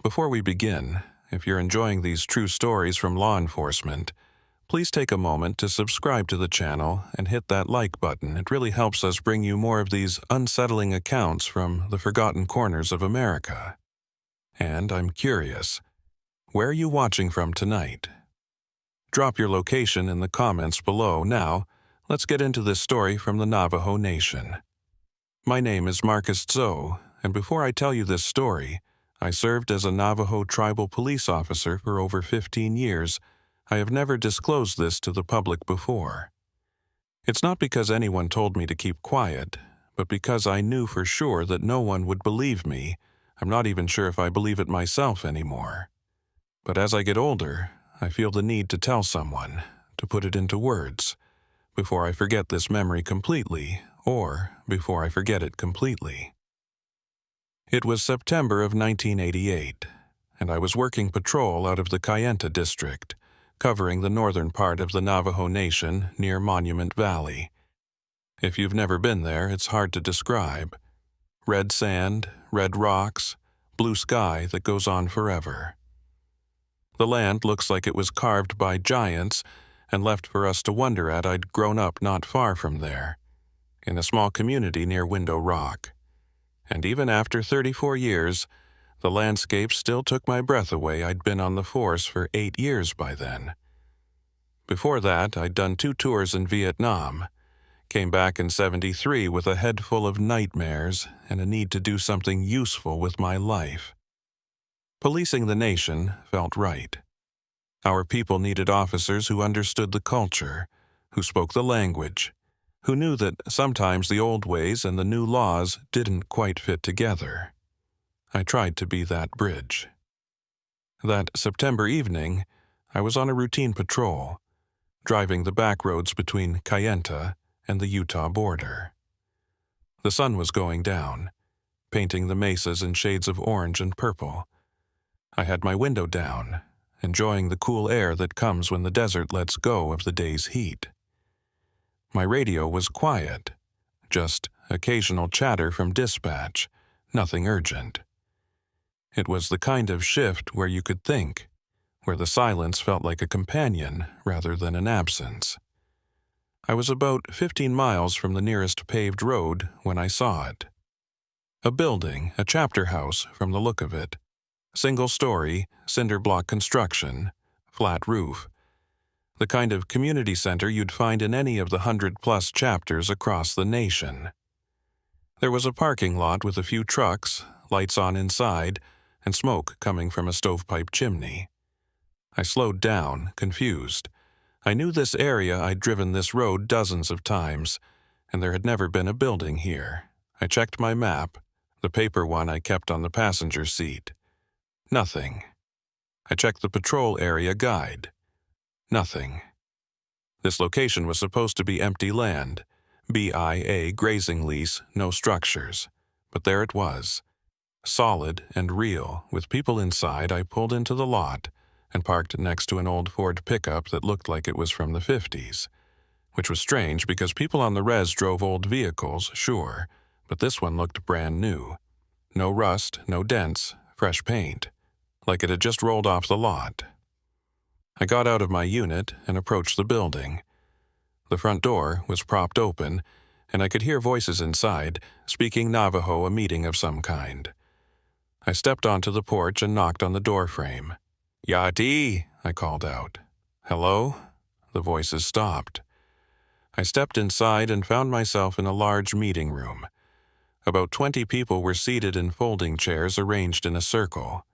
Before we begin, if you're enjoying these true stories from law enforcement, please take a moment to subscribe to the channel and hit that like button. It really helps us bring you more of these unsettling accounts from the forgotten corners of America. And I'm curious, where are you watching from tonight? Drop your location in the comments below. Now, let's get into this story from the Navajo Nation. My name is Marcus Zoe, and before I tell you this story, I served as a Navajo tribal police officer for over 15 years. I have never disclosed this to the public before. It's not because anyone told me to keep quiet, but because I knew for sure that no one would believe me. I'm not even sure if I believe it myself anymore. But as I get older, I feel the need to tell someone, to put it into words, before I forget this memory completely, or before I forget it completely. It was September of 1988, and I was working patrol out of the Kayenta district, covering the northern part of the Navajo Nation near Monument Valley. If you've never been there, it's hard to describe. Red sand, red rocks, blue sky that goes on forever. The land looks like it was carved by giants and left for us to wonder at. I'd grown up not far from there, in a small community near Window Rock. And even after 34 years, the landscape still took my breath away. I'd been on the force for 8 years by then. Before that, I'd done 2 tours in Vietnam, came back in '73 with a head full of nightmares and a need to do something useful with my life. Policing the nation felt right. Our people needed officers who understood the culture, who spoke the language, who knew that sometimes the old ways and the new laws didn't quite fit together. I tried to be that bridge. That September evening, I was on a routine patrol, driving the back roads between Kayenta and the Utah border. The sun was going down, painting the mesas in shades of orange and purple. I had my window down, enjoying the cool air that comes when the desert lets go of the day's heat. My radio was quiet, just occasional chatter from dispatch, nothing urgent. It was the kind of shift where you could think, where the silence felt like a companion rather than an absence. I was about 15 miles from the nearest paved road when I saw it. A building, a chapter house from the look of it. Single-story, cinder block construction, flat roof. The kind of community center you'd find in any of the 100-plus chapters across the nation. There was a parking lot with a few trucks, lights on inside, and smoke coming from a stovepipe chimney. I slowed down, confused. I knew this area. I'd driven this road dozens of times, and there had never been a building here. I checked my map, the paper one I kept on the passenger seat. Nothing. I checked the patrol area guide. Nothing. This location was supposed to be empty land, BIA grazing lease, no structures. But there it was, solid and real, with people inside. I pulled into the lot and parked next to an old Ford pickup that looked like it was from the 50s, which was strange because people on the res drove old vehicles, sure, but this one looked brand new. No rust, no dents, fresh paint, like it had just rolled off the lot. I got out of my unit and approached the building. The front door was propped open, and I could hear voices inside, speaking Navajo, a meeting of some kind. I stepped onto the porch and knocked on the door frame. "Yati," I called out. "Hello?" The voices stopped. I stepped inside and found myself in a large meeting room. About 20 people were seated in folding chairs arranged in a circle.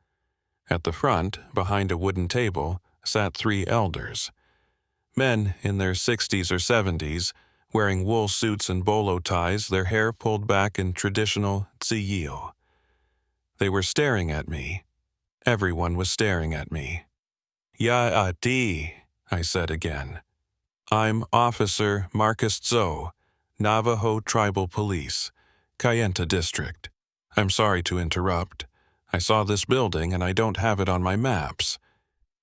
At the front, behind a wooden table, sat 3 elders. Men in their 60s or 70s, wearing wool suits and bolo ties, their hair pulled back in traditional tsiyil. They were staring at me. Everyone was staring at me. "Ya'ati," I said again. "I'm Officer Marcus Zoe, Navajo Tribal Police, Kayenta District. I'm sorry to interrupt. I saw this building and I don't have it on my maps.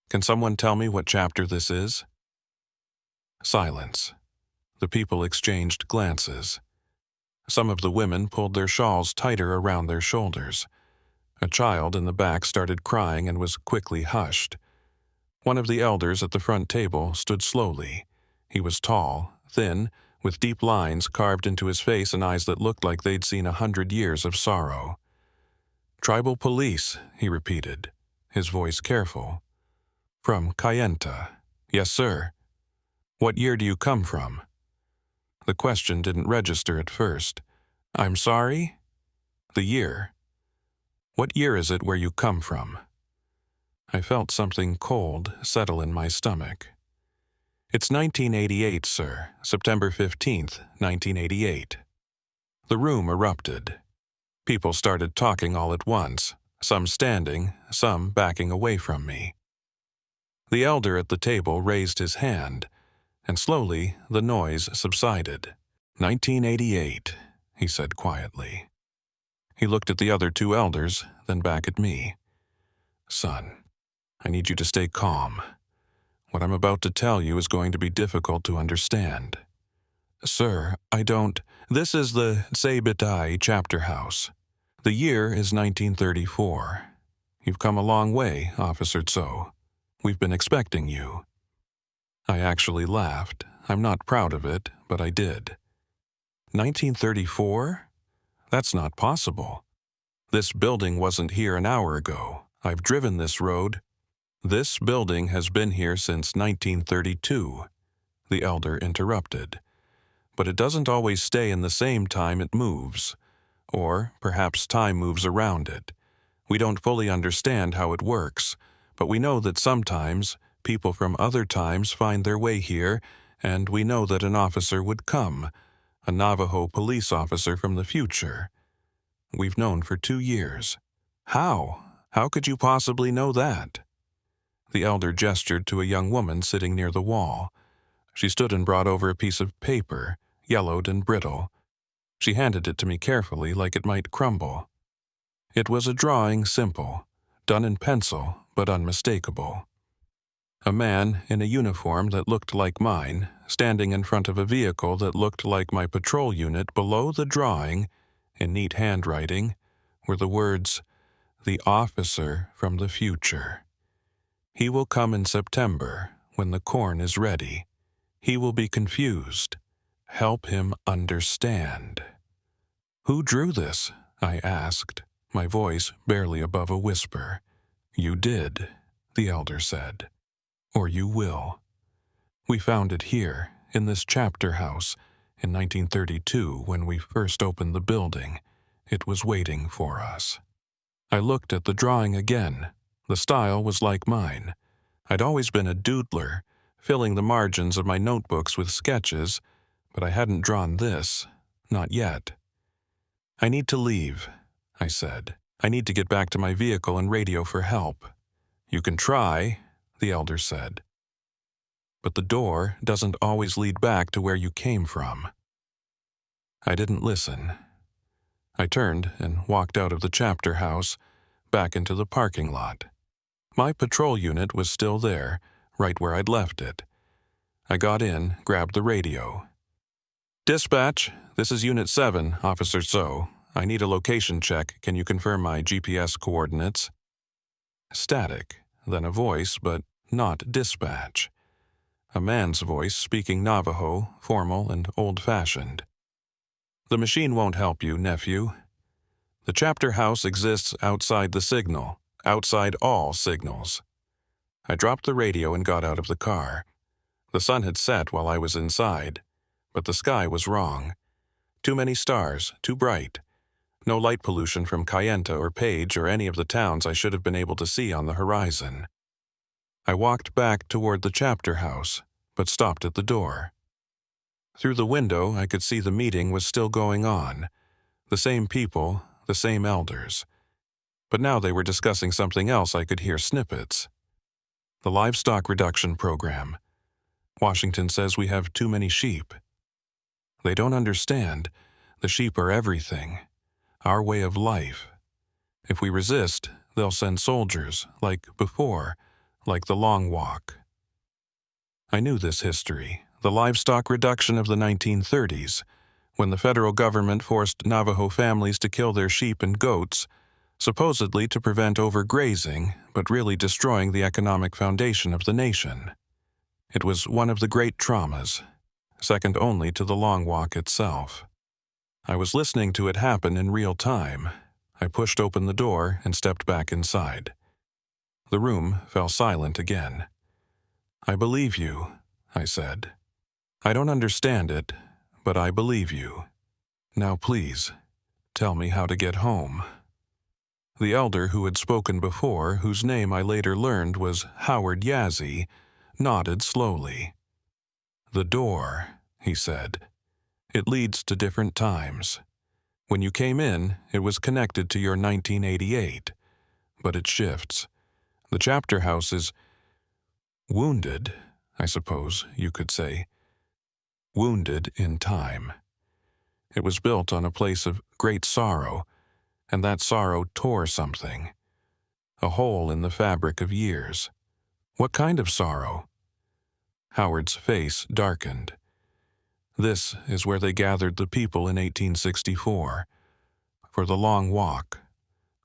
Can someone tell me what chapter this is?" Silence. The people exchanged glances. Some of the women pulled their shawls tighter around their shoulders. A child in the back started crying and was quickly hushed. One of the elders at the front table stood slowly. He was tall, thin, with deep lines carved into his face and eyes that looked like they'd seen 100 years of sorrow. "Tribal police," he repeated, his voice careful. "From Kayenta." "Yes, sir." "What year do you come from?" The question didn't register at first. "I'm sorry?" "The year." "What year is it where you come from?" I felt something cold settle in my stomach. "It's 1988, sir. September 15th, 1988. The room erupted. People started talking all at once, some standing, some backing away from me. The elder at the table raised his hand, and slowly the noise subsided. "1988, he said quietly. He looked at the other two elders, then back at me. "Son, I need you to stay calm. What I'm about to tell you is going to be difficult to understand." "Sir, I don't—" "This is the Sebitai chapter house. The year is 1934. You've come a long way, Officer Tso. We've been expecting you." I actually laughed. I'm not proud of it, but I did. 1934? That's not possible. This building wasn't here an hour ago. I've driven this road. "This building has been here since 1932, the elder interrupted. "But it doesn't always stay in the same time it moves. Or perhaps time moves around it. We don't fully understand how it works, but we know that sometimes people from other times find their way here, and we know that an officer would come, a Navajo police officer from the future. We've known for 2 years. How? How could you possibly know that?" The elder gestured to a young woman sitting near the wall. She stood and brought over a piece of paper, yellowed and brittle. She handed it to me carefully, like it might crumble. It was a drawing, simple, done in pencil, but unmistakable. A man in a uniform that looked like mine, standing in front of a vehicle that looked like my patrol unit. Below the drawing, in neat handwriting, were the words, "The officer from the future. He will come in September, when the corn is ready. He will be confused. Help him understand." "Who drew this?" I asked, my voice barely above a whisper. "You did," the elder said. "Or you will. We found it here, in this chapter house, in 1932 when we first opened the building. It was waiting for us." I looked at the drawing again. The style was like mine. I'd always been a doodler, filling the margins of my notebooks with sketches, but I hadn't drawn this, not yet. "I need to leave," I said. "I need to get back to my vehicle and radio for help." "You can try," the elder said. "But the door doesn't always lead back to where you came from." I didn't listen. I turned and walked out of the chapter house, back into the parking lot. My patrol unit was still there, right where I'd left it. I got in, grabbed the radio. "Dispatch, this is Unit 7, Officer Tso. I need a location check. Can you confirm my GPS coordinates?" Static, then a voice, but not dispatch. A man's voice speaking Navajo, formal and old-fashioned. "The machine won't help you, nephew. The chapter house exists outside the signal, outside all signals." I dropped the radio and got out of the car. The sun had set while I was inside, but the sky was wrong. Too many stars, too bright. No light pollution from Kayenta or Page or any of the towns I should have been able to see on the horizon. I walked back toward the chapter house, but stopped at the door. Through the window, I could see the meeting was still going on. The same people, the same elders. But now they were discussing something else. I could hear snippets. The livestock reduction program. Washington says we have too many sheep. They don't understand. The sheep are everything. Our way of life. If we resist, they'll send soldiers, like before, like the Long Walk. I knew this history, the livestock reduction of the 1930s, when the federal government forced Navajo families to kill their sheep and goats, supposedly to prevent overgrazing, but really destroying the economic foundation of the nation. It was one of the great traumas, second only to the Long Walk itself. I was listening to it happen in real time. I pushed open the door and stepped back inside. The room fell silent again. "I believe you," I said. "I don't understand it, but I believe you. Now please, tell me how to get home." The elder who had spoken before, whose name I later learned was Howard Yazzie, nodded slowly. "The door," he said. "It leads to different times. When you came in, it was connected to your 1988, but it shifts. The chapter house is wounded, I suppose you could say. Wounded in time. It was built on a place of great sorrow, and that sorrow tore something. A hole in the fabric of years. What kind of sorrow?" Howard's face darkened. "This is where they gathered the people in 1864. For the Long Walk.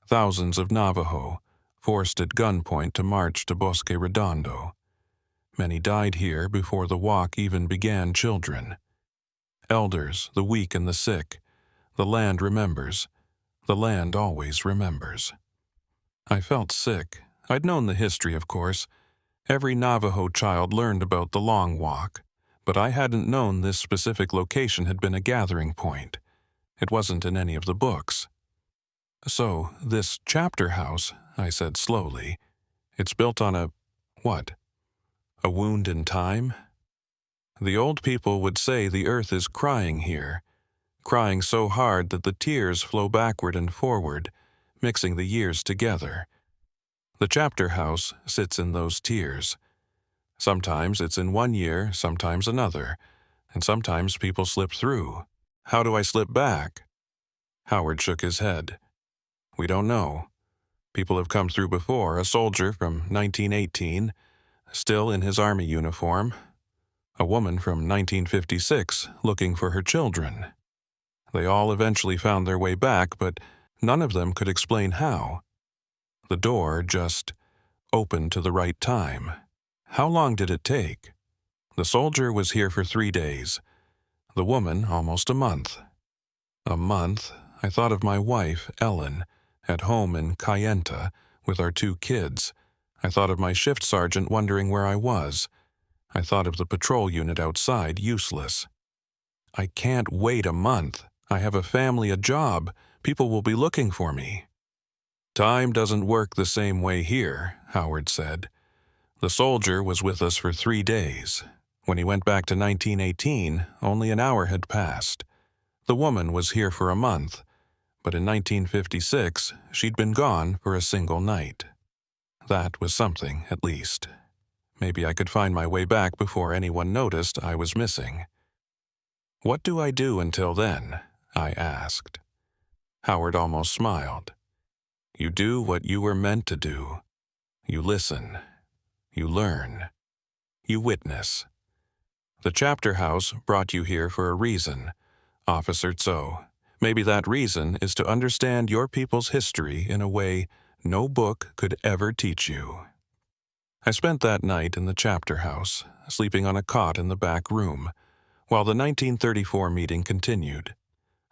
Thousands of Navajo, forced at gunpoint to march to Bosque Redondo. Many died here before the walk even began. Children. Elders, the weak and the sick. The land remembers. The land always remembers." I felt sick. I'd known the history, of course. Every Navajo child learned about the Long Walk, but I hadn't known this specific location had been a gathering point. It wasn't in any of the books. "So, this chapter house," I said slowly, "it's built on a, what? A wound in time? The old people would say the earth is crying here, crying so hard that the tears flow backward and forward, mixing the years together. The chapter house sits in those tears. Sometimes it's in one year, sometimes another, and sometimes people slip through. How do I slip back?" Howard shook his head. "We don't know. People have come through before, a soldier from 1918, still in his army uniform, a woman from 1956 looking for her children. They all eventually found their way back, but none of them could explain how. The door just opened to the right time. How long did it take? The soldier was here for 3 days. The woman almost a month. A month, I thought of my wife, Ellen, at home in Kayenta with our 2 kids. I thought of my shift sergeant wondering where I was. I thought of the patrol unit outside, useless. I can't wait a month. I have a family, a job. People will be looking for me." "Time doesn't work the same way here," Howard said. "The soldier was with us for 3 days. When he went back to 1918, only an hour had passed. The woman was here for a month, but in 1956, she'd been gone for a single night. That was something, at least. Maybe I could find my way back before anyone noticed I was missing." "What do I do until then?" I asked. Howard almost smiled. "You do what you were meant to do. You listen. You learn. You witness. The chapter house brought you here for a reason, Officer Tso. Maybe that reason is to understand your people's history in a way no book could ever teach you." I spent that night in the chapter house, sleeping on a cot in the back room, while the 1934 meeting continued.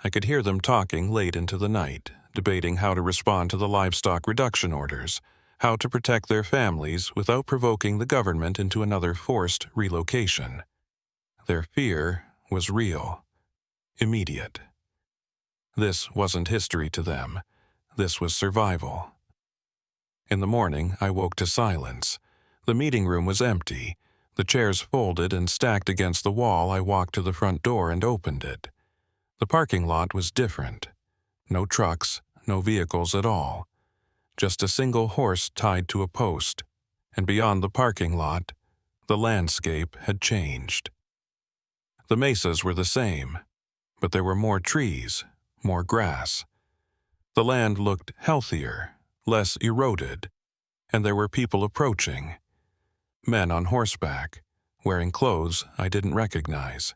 I could hear them talking late into the night, debating how to respond to the livestock reduction orders, how to protect their families without provoking the government into another forced relocation. Their fear was real, immediate. This wasn't history to them. This was survival. In the morning, I woke to silence. The meeting room was empty. The chairs folded and stacked against the wall. I walked to the front door and opened it. The parking lot was different. No trucks, no vehicles at all. Just a single horse tied to a post, and beyond the parking lot, the landscape had changed. The mesas were the same, but there were more trees, more grass. The land looked healthier, less eroded, and there were people approaching. Men on horseback, wearing clothes I didn't recognize.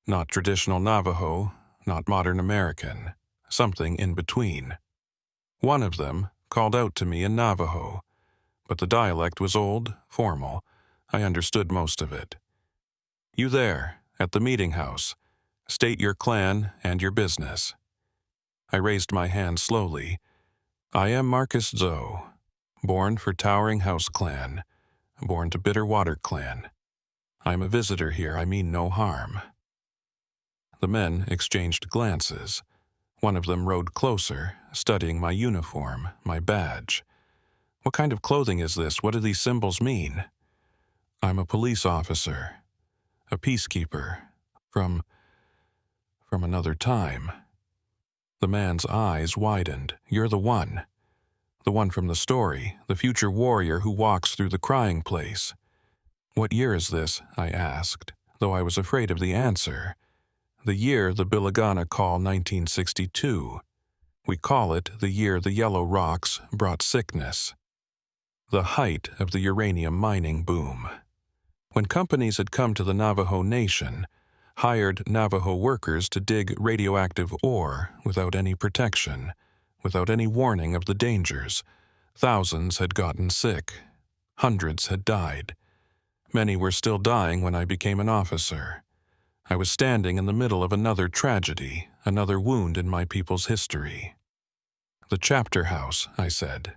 Not traditional Navajo, not modern American, something in between. One of them called out to me in Navajo, but the dialect was old, formal. I understood most of it. "You there, at the meeting house. State your clan and your business." I raised my hand slowly. "I am Marcus Zoe, born for Towering House Clan, born to Bitter Water Clan. I am a visitor here, I mean no harm." The men exchanged glances. One of them rode closer, studying my uniform, my badge. "What kind of clothing is this? What do these symbols mean?" "I'm a police officer, a peacekeeper, from another time." The man's eyes widened. "You're the one from the story, the future warrior who walks through the crying place." "What year is this?" I asked, though I was afraid of the answer. "The year the Bilagana call 1962. We call it the year the yellow rocks brought sickness. The height of the uranium mining boom. When companies had come to the Navajo Nation, hired Navajo workers to dig radioactive ore without any protection, without any warning of the dangers, thousands had gotten sick. Hundreds had died. Many were still dying when I became an officer. I was standing in the middle of another tragedy, another wound in my people's history. "The chapter house," I said.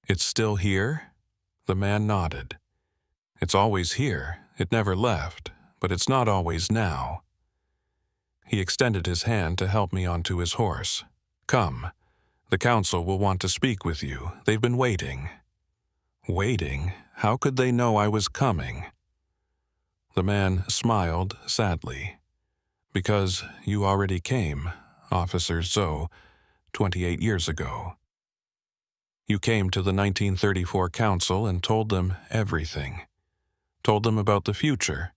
"It's still here?" The man nodded. "It's always here. It never left, but it's not always now." He extended his hand to help me onto his horse. "Come. The council will want to speak with you. They've been waiting." Waiting? How could they know I was coming? The man smiled sadly. "Because you already came, Officer Zoe, 28 years ago. You came to the 1934 Council and told them everything. Told them about the future,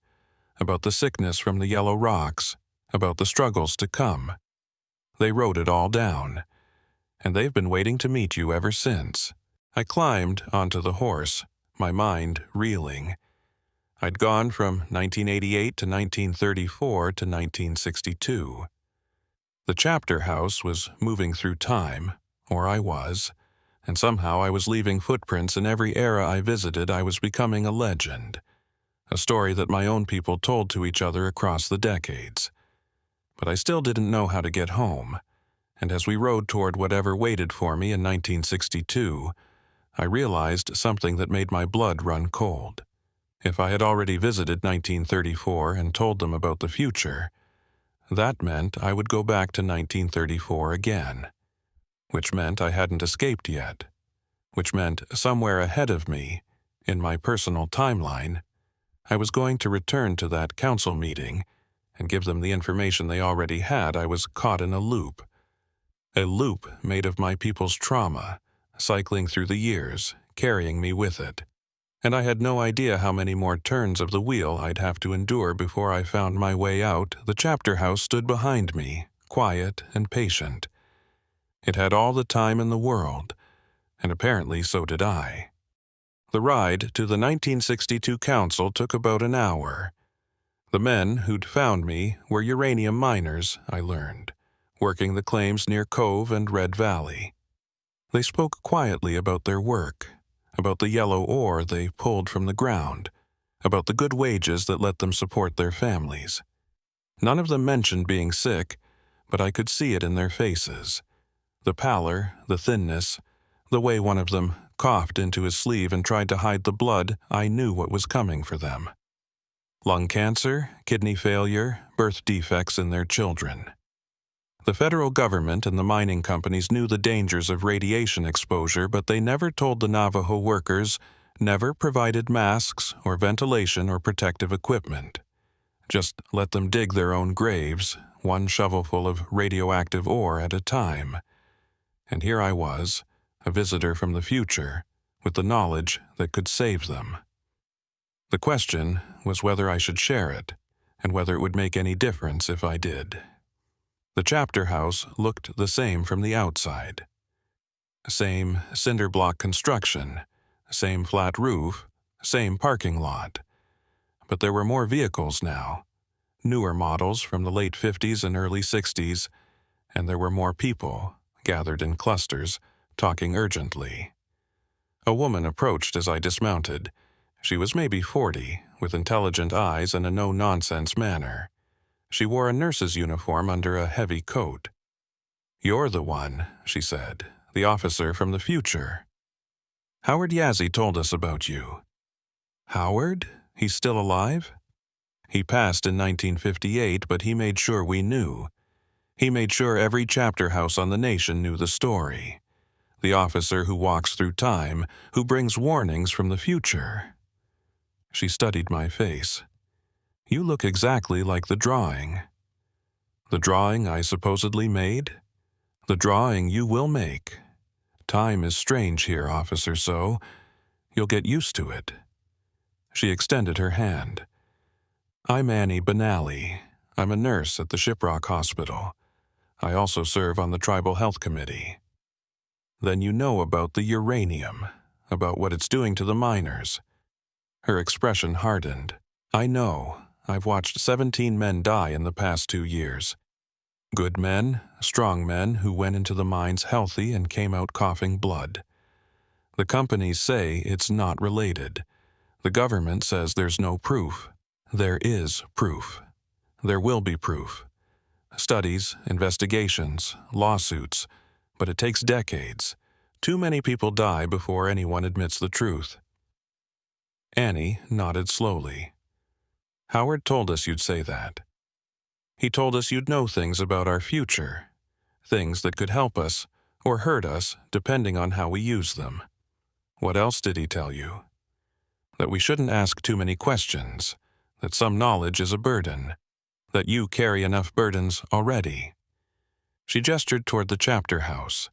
about the sickness from the yellow rocks, about the struggles to come. They wrote it all down, and they've been waiting to meet you ever since." I climbed onto the horse, my mind reeling. I'd gone from 1988 to 1934 to 1962. The chapter house was moving through time, or I was, and somehow I was leaving footprints in every era I visited. I was becoming a legend, a story that my own people told to each other across the decades. But I still didn't know how to get home, and as we rode toward whatever waited for me in 1962, I realized something that made my blood run cold. If I had already visited 1934 and told them about the future, that meant I would go back to 1934 again, which meant I hadn't escaped yet, which meant somewhere ahead of me, in my personal timeline, I was going to return to that council meeting and give them the information they already had. I was caught in a loop made of my people's trauma, cycling through the years, carrying me with it. And I had no idea how many more turns of the wheel I'd have to endure before I found my way out. The chapter house stood behind me, quiet and patient. It had all the time in the world, and apparently so did I. The ride to the 1962 council took about an hour. The men who'd found me were uranium miners, I learned, working the claims near Cove and Red Valley. They spoke quietly about their work, about the yellow ore they pulled from the ground, about the good wages that let them support their families. None of them mentioned being sick, but I could see it in their faces. The pallor, the thinness, the way one of them coughed into his sleeve and tried to hide the blood. I knew what was coming for them. Lung cancer, kidney failure, birth defects in their children. The federal government and the mining companies knew the dangers of radiation exposure, but they never told the Navajo workers, never provided masks or ventilation or protective equipment. Just let them dig their own graves, one shovelful of radioactive ore at a time. And here I was, a visitor from the future, with the knowledge that could save them. The question was whether I should share it, and whether it would make any difference if I did. The chapter house looked the same from the outside. Same cinder block construction, same flat roof, same parking lot. But there were more vehicles now, newer models from the late 50s and early 60s, and there were more people, gathered in clusters, talking urgently. A woman approached as I dismounted. She was maybe 40, with intelligent eyes and a no-nonsense manner. She wore a nurse's uniform under a heavy coat. "You're the one," she said, "the officer from the future. Howard Yazzie told us about you." "Howard? He's still alive?" "He passed in 1958, but he made sure we knew. He made sure every chapter house on the nation knew the story. The officer who walks through time, who brings warnings from the future." She studied my face. "You look exactly like the drawing." "The drawing I supposedly made?" "The drawing you will make. Time is strange here, Officer So. You'll get used to it." She extended her hand. "I'm Annie Benally. I'm a nurse at the Shiprock Hospital. I also serve on the Tribal Health Committee." "Then you know about the uranium, about what it's doing to the miners." Her expression hardened. "I know. I've watched 17 men die in the past 2 years. Good men, strong men who went into the mines healthy and came out coughing blood. The companies say it's not related. The government says there's no proof. There is proof. There will be proof. Studies, investigations, lawsuits, but it takes decades. Too many people die before anyone admits the truth." Annie nodded slowly. "Howard told us you'd say that. He told us you'd know things about our future, things that could help us or hurt us depending on how we use them." "What else did he tell you?" "That we shouldn't ask too many questions, that some knowledge is a burden, that you carry enough burdens already." She gestured toward the chapter house.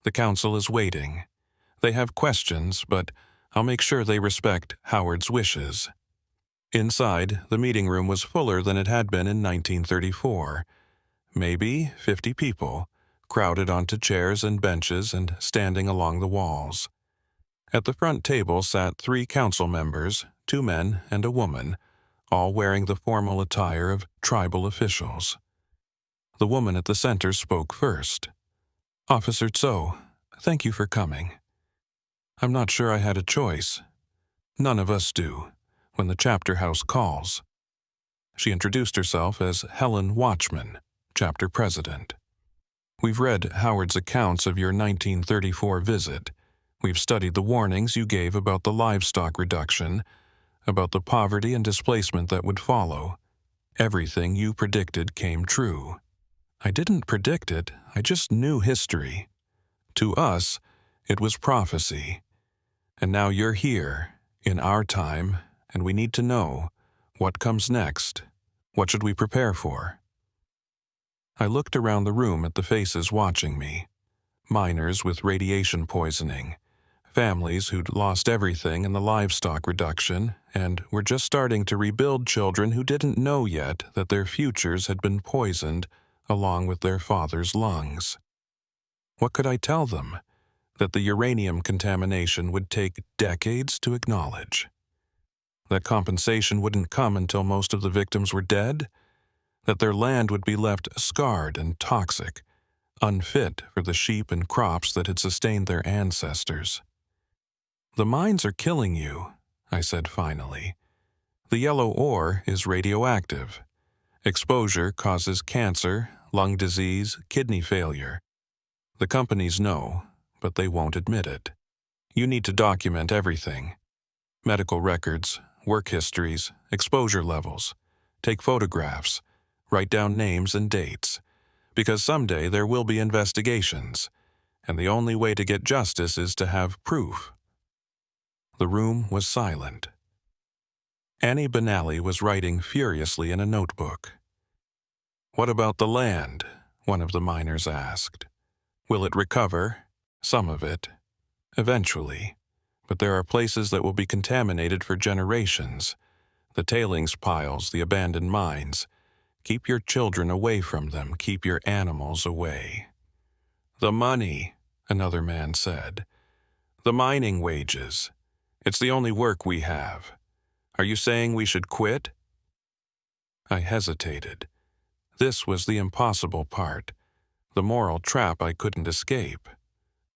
"The council is waiting. They have questions, but I'll make sure they respect Howard's wishes." Inside, the meeting room was fuller than it had been in 1934. Maybe 50 people, crowded onto chairs and benches and standing along the walls. At the front table sat 3 council members, 2 men and a woman, all wearing the formal attire of tribal officials. The woman at the center spoke first. "Officer Tso, thank you for coming. I'm not sure I had a choice. None of us do, when the chapter house calls." She introduced herself as Helen Watchman, chapter president. "We've read Howard's accounts of your 1934 visit. We've studied the warnings you gave about the livestock reduction, about the poverty and displacement that would follow. Everything you predicted came true." "I didn't predict it, I just knew history. To us, it was prophecy. And now you're here, in our time, and we need to know, what comes next? What should we prepare for?" I looked around the room at the faces watching me. Miners with radiation poisoning, families who'd lost everything in the livestock reduction and were just starting to rebuild children who didn't know yet that their futures had been poisoned along with their father's lungs. What could I tell them? That the uranium contamination would take decades to acknowledge? That compensation wouldn't come until most of the victims were dead? That their land would be left scarred and toxic, unfit for the sheep and crops that had sustained their ancestors? "The mines are killing you," I said finally. "The yellow ore is radioactive. Exposure causes cancer, lung disease, kidney failure. The companies know, but they won't admit it. You need to document everything. Medical records, work histories, exposure levels. Take photographs. Write down names and dates. Because someday there will be investigations, and the only way to get justice is to have proof." The room was silent. Annie Benally was writing furiously in a notebook. "What about the land?" one of the miners asked. "Will it recover? Some of it. Eventually. But there are places that will be contaminated for generations. The tailings piles, the abandoned mines. Keep your children away from them. Keep your animals away." "The money," another man said. "The mining wages. It's the only work we have. Are you saying we should quit?" I hesitated. This was the impossible part, the moral trap I couldn't escape.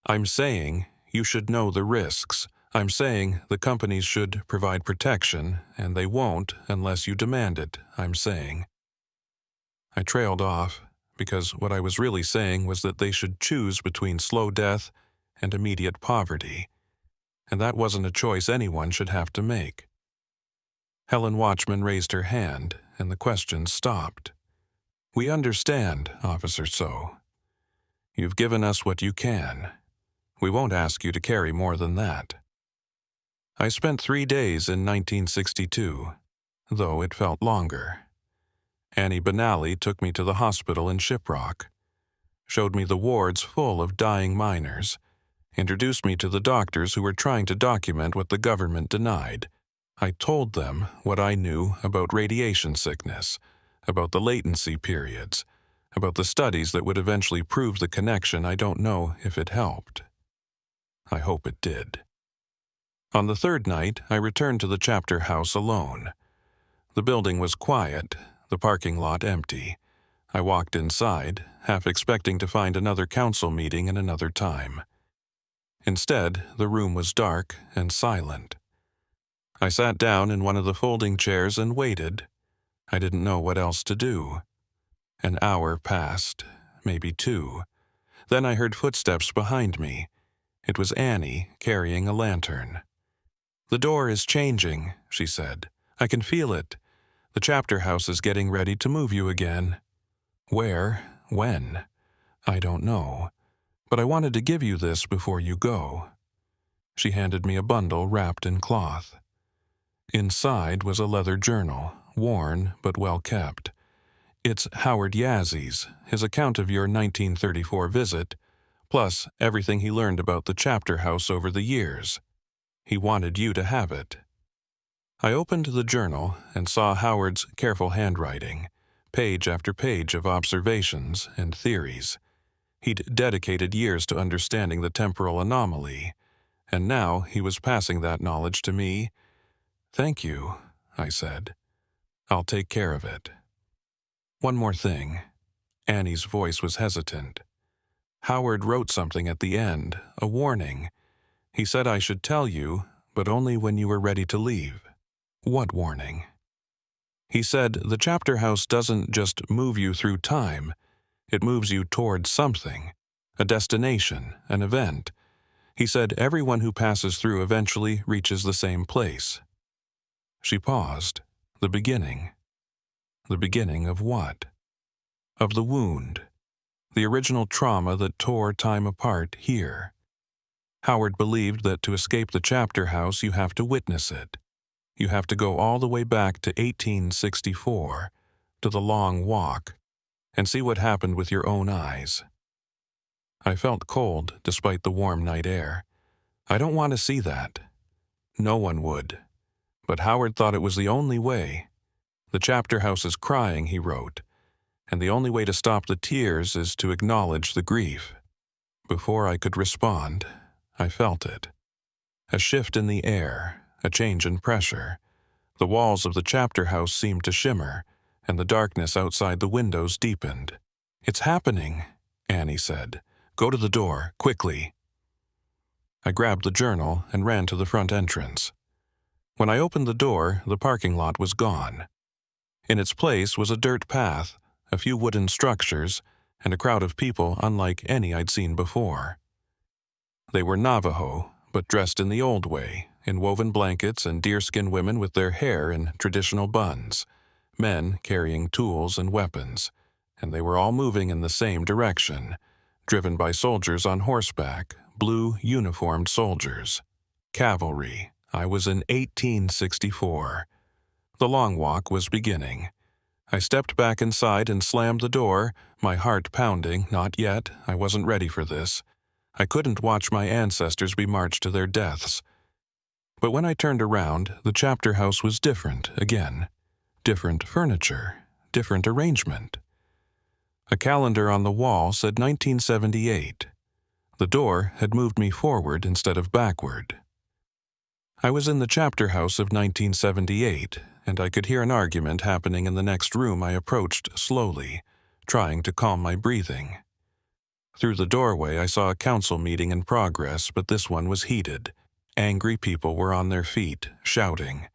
I'm saying you should know the risks. I'm saying the companies should provide protection, and they won't unless you demand it, I'm saying. I trailed off, because what I was really saying was that they should choose between slow death and immediate poverty, and that wasn't a choice anyone should have to make. Helen Watchman raised her hand, and the questions stopped. We understand, Officer So. You've given us what you can. We won't ask you to carry more than that. I spent 3 days in 1962, though it felt longer. Annie Benally took me to the hospital in Shiprock, showed me the wards full of dying miners, introduced me to the doctors who were trying to document what the government denied. I told them what I knew about radiation sickness, about the latency periods, about the studies that would eventually prove the connection. I don't know if it helped. I hope it did. On the 3rd night, I returned to the chapter house alone. The building was quiet, the parking lot empty. I walked inside, half expecting to find another council meeting in another time. Instead, the room was dark and silent. I sat down in one of the folding chairs and waited. I didn't know what else to do. An hour passed, maybe 2. Then I heard footsteps behind me. It was Annie carrying a lantern. "The door is changing," she said. "I can feel it. The chapter house is getting ready to move you again." "Where? When?" "I don't know. But I wanted to give you this before you go." She handed me a bundle wrapped in cloth. Inside was a leather journal, worn but well kept. It's Howard Yazzi's, his account of your 1934 visit, plus everything he learned about the chapter house over the years. He wanted you to have it. I opened the journal and saw Howard's careful handwriting, page after page of observations and theories. He'd dedicated years to understanding the temporal anomaly, and now he was passing that knowledge to me. "Thank you," I said. "I'll take care of it." "One more thing." Annie's voice was hesitant. "Howard wrote something at the end, a warning. He said I should tell you, but only when you were ready to leave." "What warning?" "He said the chapter house doesn't just move you through time. It moves you towards something, a destination, an event. He said everyone who passes through eventually reaches the same place." She paused. The beginning. The beginning of what? Of the wound. The original trauma that tore time apart here. Howard believed that to escape the chapter house you have to witness it. You have to go all the way back to 1864, to the Long Walk, and see what happened with your own eyes. I felt cold despite the warm night air. I don't want to see that. No one would. But Howard thought it was the only way. The chapter house is crying, he wrote, and the only way to stop the tears is to acknowledge the grief. Before I could respond, I felt it. A shift in the air, a change in pressure. The walls of the chapter house seemed to shimmer, and the darkness outside the windows deepened. "It's happening," Annie said. "Go to the door, quickly." I grabbed the journal and ran to the front entrance. When I opened the door, the parking lot was gone. In its place was a dirt path, a few wooden structures, and a crowd of people unlike any I'd seen before. They were Navajo, but dressed in the old way, in woven blankets and deerskin women with their hair in traditional buns, men carrying tools and weapons, and they were all moving in the same direction, driven by soldiers on horseback, blue uniformed soldiers. Cavalry. I was in 1864. The Long Walk was beginning. I stepped back inside and slammed the door, my heart pounding. Not yet. I wasn't ready for this. I couldn't watch my ancestors be marched to their deaths. But when I turned around, the chapter house was different again. Different furniture, different arrangement. A calendar on the wall said 1978. The door had moved me forward instead of backward. I was in the chapter house of 1978, and I could hear an argument happening in the next room. I approached slowly, trying to calm my breathing. Through the doorway, I saw a council meeting in progress, but this one was heated. Angry people were on their feet, shouting,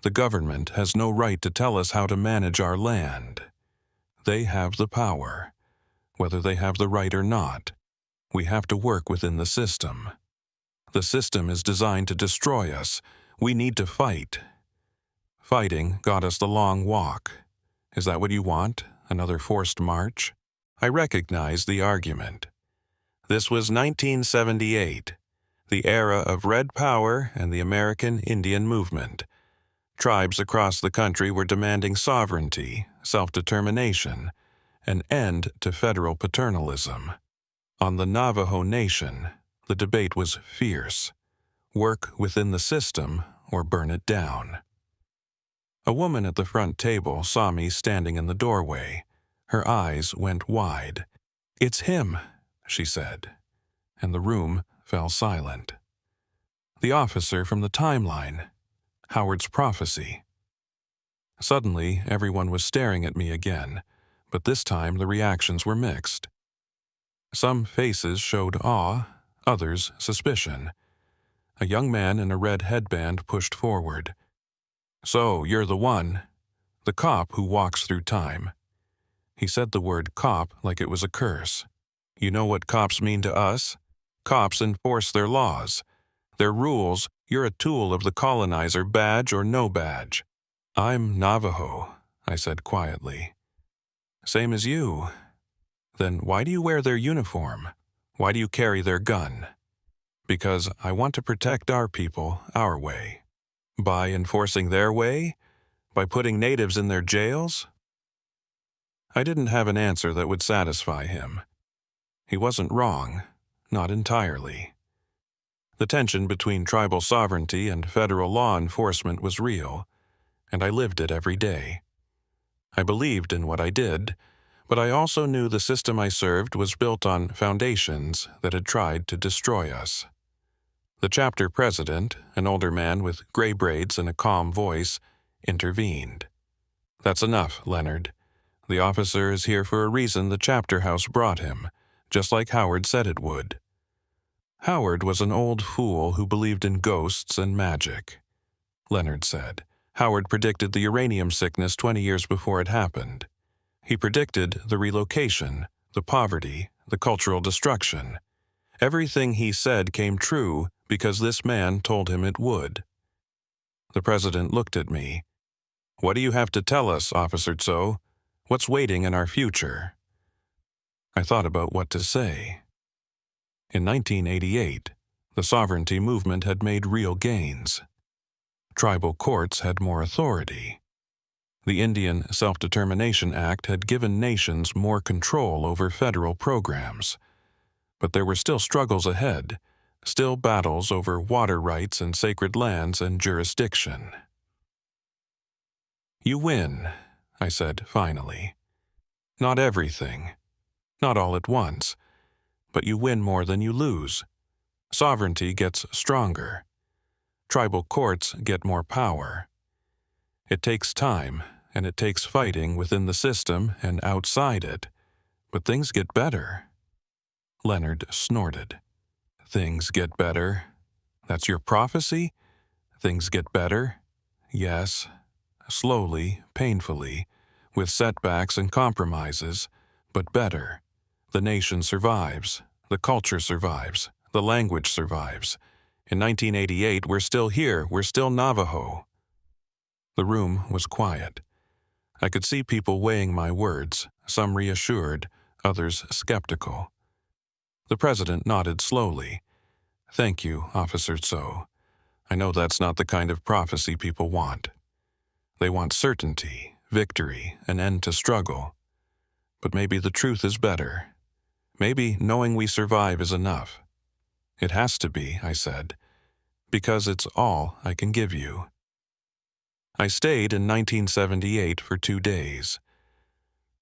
"The government has no right to tell us how to manage our land. They have the power. Whether they have the right or not, we have to work within the system. The system is designed to destroy us. We need to fight. Fighting got us the long walk. Is that what you want? Another forced march?" I recognized the argument. This was 1978, the era of Red Power and the American Indian Movement. Tribes across the country were demanding sovereignty, self-determination, an end to federal paternalism. On the Navajo Nation, the debate was fierce. Work within the system or burn it down. A woman at the front table saw me standing in the doorway. Her eyes went wide. "It's him," she said, and the room fell silent. The officer from the timeline, Howard's prophecy. Suddenly, everyone was staring at me again, but this time the reactions were mixed. Some faces showed awe, others suspicion. A young man in a red headband pushed forward. "So, you're the one, the cop who walks through time." He said the word cop like it was a curse. "You know what cops mean to us? Cops enforce their laws. Their rules, you're a tool of the colonizer, badge or no badge." "I'm Navajo," I said quietly. "Same as you. Then why do you wear their uniform? Why do you carry their gun?" "Because I want to protect our people our way." "By enforcing their way? By putting natives in their jails?" I didn't have an answer that would satisfy him. He wasn't wrong, not entirely. The tension between tribal sovereignty and federal law enforcement was real, and I lived it every day. I believed in what I did, but I also knew the system I served was built on foundations that had tried to destroy us. The chapter president, an older man with gray braids and a calm voice, intervened. "That's enough, Leonard. The officer is here for a reason the chapter house brought him, just like Howard said it would." "Howard was an old fool who believed in ghosts and magic," Leonard said. "Howard predicted the uranium sickness 20 years before it happened. He predicted the relocation, the poverty, the cultural destruction. Everything he said came true because this man told him it would." The president looked at me. "What do you have to tell us, Officer Tso? What's waiting in our future?" I thought about what to say. In 1988, the sovereignty movement had made real gains. Tribal courts had more authority. The Indian Self-Determination Act had given nations more control over federal programs. But there were still struggles ahead, still battles over water rights and sacred lands and jurisdiction. "You win," I said finally. "Not everything, not all at once, but you win more than you lose. Sovereignty gets stronger. Tribal courts get more power. It takes time, and it takes fighting within the system and outside it, but things get better." Leonard snorted. "Things get better? That's your prophecy? Things get better?" "Yes. Slowly, painfully, with setbacks and compromises, but better. The nation survives. The culture survives. The language survives. In 1988, we're still here. We're still Navajo." The room was quiet. I could see people weighing my words, some reassured, others skeptical. The president nodded slowly. "Thank you, Officer Tso. I know that's not the kind of prophecy people want. They want certainty, victory, an end to struggle. But maybe the truth is better. Maybe knowing we survive is enough." "It has to be," I said, "because it's all I can give you." I stayed in 1978 for 2 days.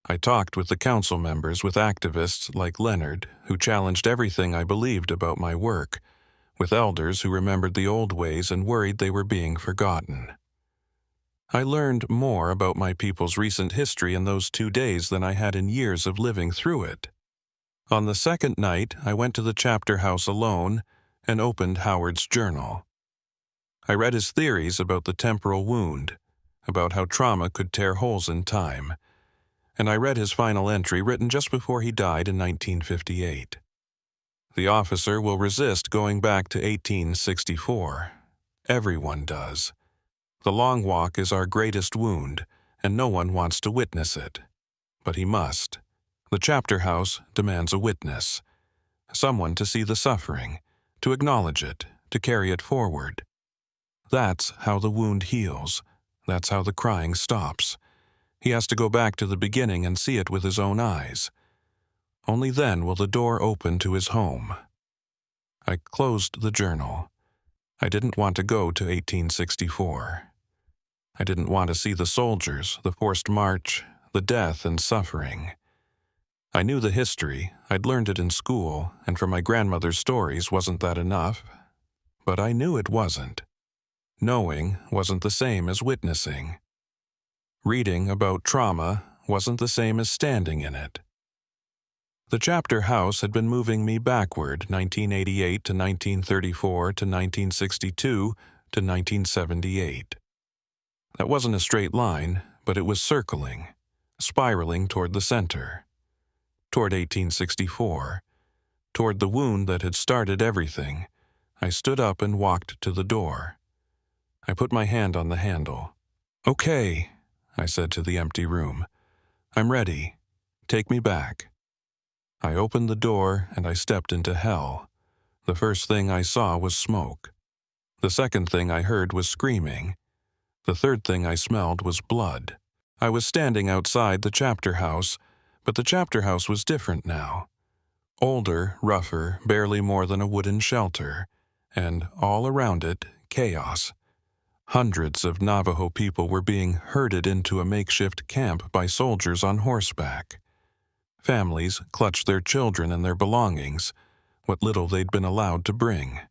I talked with the council members, with activists like Leonard, who challenged everything I believed about my work, with elders who remembered the old ways and worried they were being forgotten. I learned more about my people's recent history in those 2 days than I had in years of living through it. On the second night, I went to the chapter house alone and opened Howard's journal. I read his theories about the temporal wound, about how trauma could tear holes in time, and I read his final entry written just before he died in 1958. The officer will resist going back to 1864. Everyone does. The long walk is our greatest wound, and no one wants to witness it. But he must. The chapter house demands a witness, someone to see the suffering, to acknowledge it, to carry it forward. That's how the wound heals. That's how the crying stops. He has to go back to the beginning and see it with his own eyes. Only then will the door open to his home. I closed the journal. I didn't want to go to 1864. I didn't want to see the soldiers, the forced march, the death and suffering. I knew the history, I'd learned it in school, and from my grandmother's stories wasn't that enough? But I knew it wasn't. Knowing wasn't the same as witnessing. Reading about trauma wasn't the same as standing in it. The chapter house had been moving me backward 1988 to 1934 to 1962 to 1978. That wasn't a straight line, but it was circling, spiraling toward the center. Toward 1864, toward the wound that had started everything. I stood up and walked to the door. I put my hand on the handle. "Okay," I said to the empty room. "I'm ready. Take me back." I opened the door and I stepped into hell. The first thing I saw was smoke. The second thing I heard was screaming. The third thing I smelled was blood. I was standing outside the chapter house, but the chapter house was different now. Older, rougher, barely more than a wooden shelter, and all around it, chaos. Hundreds of Navajo people were being herded into a makeshift camp by soldiers on horseback. Families clutched their children and their belongings, what little they'd been allowed to bring.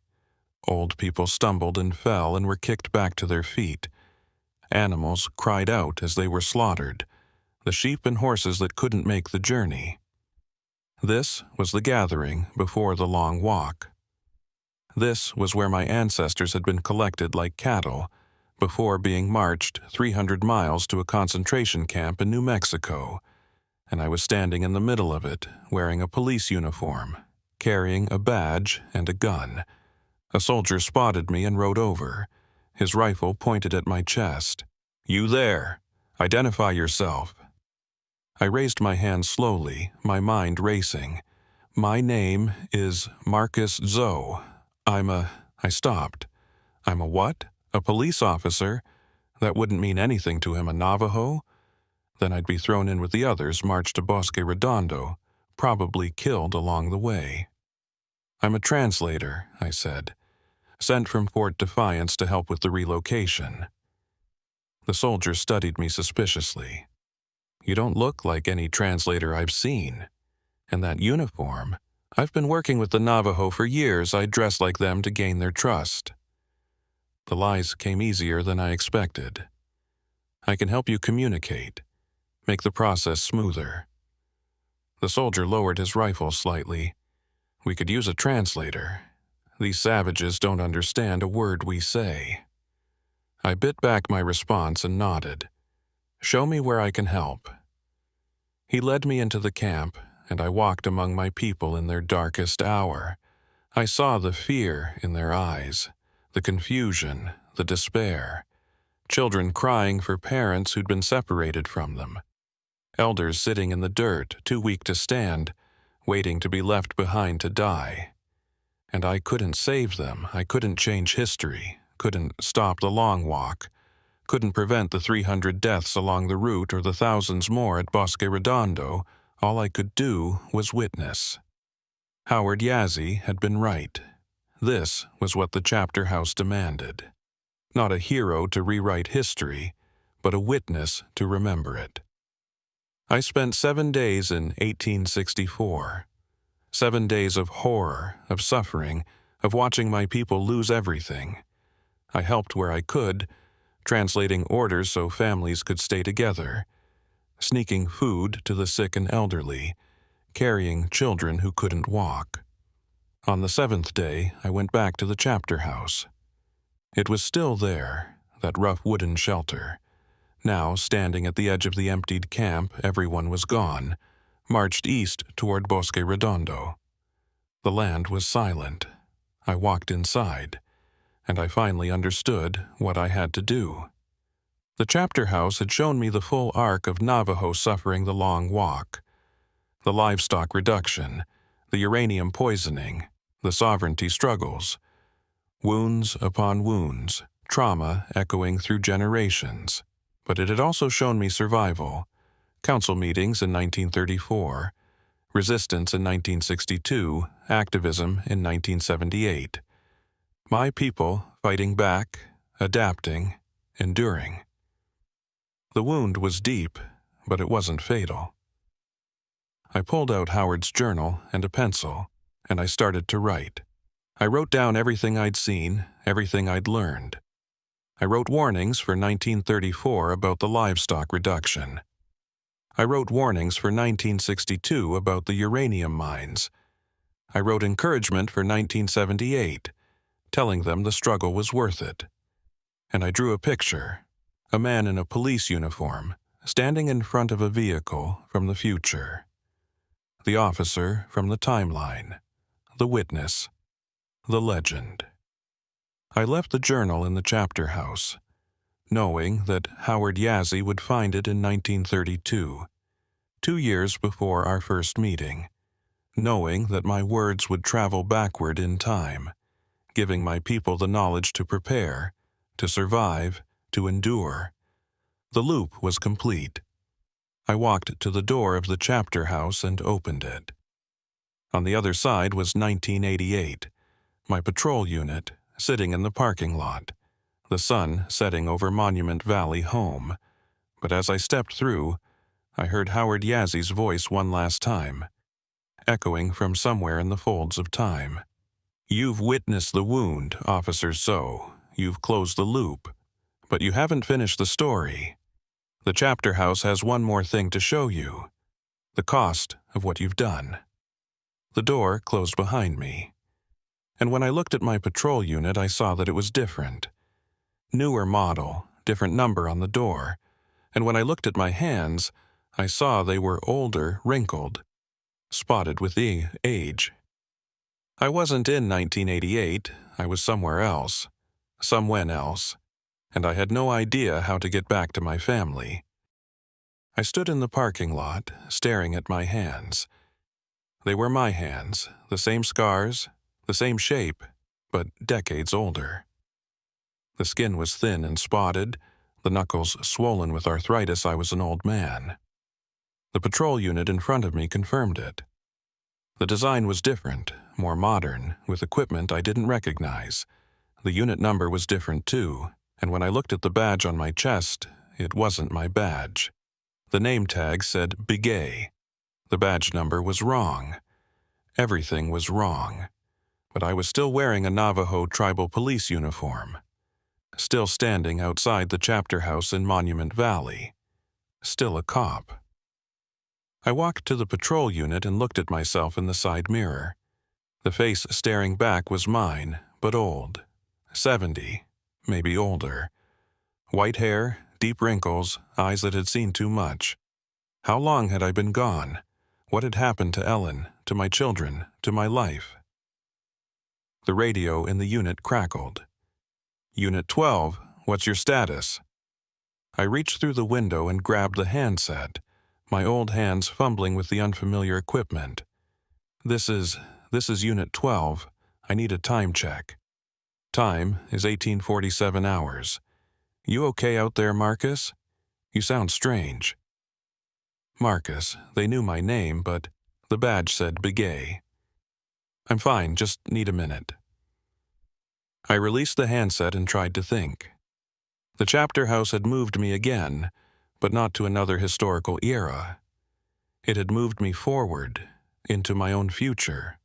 Old people stumbled and fell and were kicked back to their feet. Animals cried out as they were slaughtered, the sheep and horses that couldn't make the journey. This was the gathering before the long walk. This was where my ancestors had been collected like cattle, before being marched 300 miles to a concentration camp in New Mexico, and I was standing in the middle of it, wearing a police uniform, carrying a badge and a gun. A soldier spotted me and rode over. His rifle pointed at my chest. "You there! Identify yourself." I raised my hand slowly, my mind racing. "My name is Marcus Zoe. I stopped. I'm a what? A police officer? That wouldn't mean anything to him, a Navajo? Then I'd be thrown in with the others, marched to Bosque Redondo, probably killed along the way. "I'm a translator," I said, "sent from Fort Defiance to help with the relocation." The soldier studied me suspiciously. "You don't look like any translator I've seen. And that uniform, I've been working with the Navajo for years. I dress like them to gain their trust." The lies came easier than I expected. "I can help you communicate, make the process smoother." The soldier lowered his rifle slightly. "We could use a translator. These savages don't understand a word we say." I bit back my response and nodded. "Show me where I can help." He led me into the camp, and I walked among my people in their darkest hour. I saw the fear in their eyes, the confusion, the despair. Children crying for parents who'd been separated from them. Elders sitting in the dirt, too weak to stand, waiting to be left behind to die. And I couldn't save them. I couldn't change history, couldn't stop the long walk, couldn't prevent the 300 deaths along the route or the thousands more at Bosque Redondo. All I could do was witness. Howard Yazzie had been right. This was what the chapter house demanded. Not a hero to rewrite history, but a witness to remember it. I spent 7 days in 1864. 7 days of horror, of suffering, of watching my people lose everything. I helped where I could, translating orders so families could stay together, sneaking food to the sick and elderly, carrying children who couldn't walk. On the 7th day, I went back to the chapter house. It was still there, that rough wooden shelter. Now, standing at the edge of the emptied camp, everyone was gone, marched east toward Bosque Redondo. The land was silent. I walked inside, and I finally understood what I had to do. The chapter house had shown me the full arc of Navajo suffering the long walk. The livestock reduction, the uranium poisoning, the sovereignty struggles. Wounds upon wounds, trauma echoing through generations. But it had also shown me survival, council meetings in 1934, resistance in 1962, activism in 1978. My people fighting back, adapting, enduring. The wound was deep, but it wasn't fatal. I pulled out Howard's journal and a pencil, and I started to write. I wrote down everything I'd seen, everything I'd learned. I wrote warnings for 1934 about the livestock reduction. I wrote warnings for 1962 about the uranium mines. I wrote encouragement for 1978, telling them the struggle was worth it. And I drew a picture, a man in a police uniform, standing in front of a vehicle from the future. The officer from the timeline, the witness, the legend. I left the journal in the chapter house, knowing that Howard Yazzie would find it in 1932, 2 years before our first meeting, knowing that my words would travel backward in time, giving my people the knowledge to prepare, to survive, to endure. The loop was complete. I walked to the door of the chapter house and opened it. On the other side was 1988, my patrol unit, sitting in the parking lot, the sun setting over Monument Valley home. But as I stepped through, I heard Howard Yazzie's voice one last time, echoing from somewhere in the folds of time. You've witnessed the wound, Officer So. You've closed the loop. But you haven't finished the story. The chapter house has one more thing to show you. The cost of what you've done. The door closed behind me. And when I looked at my patrol unit, I saw that it was different. Newer model, different number on the door. And when I looked at my hands, I saw they were older, wrinkled, spotted with age. I wasn't in 1988, I was somewhere else, somewhen else, and I had no idea how to get back to my family. I stood in the parking lot, staring at my hands. They were my hands, the same scars, the same shape, but decades older. The skin was thin and spotted, the knuckles swollen with arthritis. I was an old man. The patrol unit in front of me confirmed it. The design was different, more modern, with equipment I didn't recognize. The unit number was different too, and when I looked at the badge on my chest, it wasn't my badge. The name tag said Begay. The badge number was wrong. Everything was wrong. But I was still wearing a Navajo tribal police uniform. Still standing outside the chapter house in Monument Valley. Still a cop. I walked to the patrol unit and looked at myself in the side mirror. The face staring back was mine, but old. 70, maybe older. White hair, deep wrinkles, eyes that had seen too much. How long had I been gone? What had happened to Ellen, to my children, to my life? The radio in the unit crackled. Unit 12, what's your status? I reached through the window and grabbed the handset, my old hands fumbling with the unfamiliar equipment. This is Unit 12. I need a time check. Time is 1847 hours. You okay out there, Marcus? You sound strange. Marcus, they knew my name, but the badge said Begay. I'm fine, just need a minute. I released the handset and tried to think. The chapter house had moved me again, but not to another historical era. It had moved me forward, into my own future.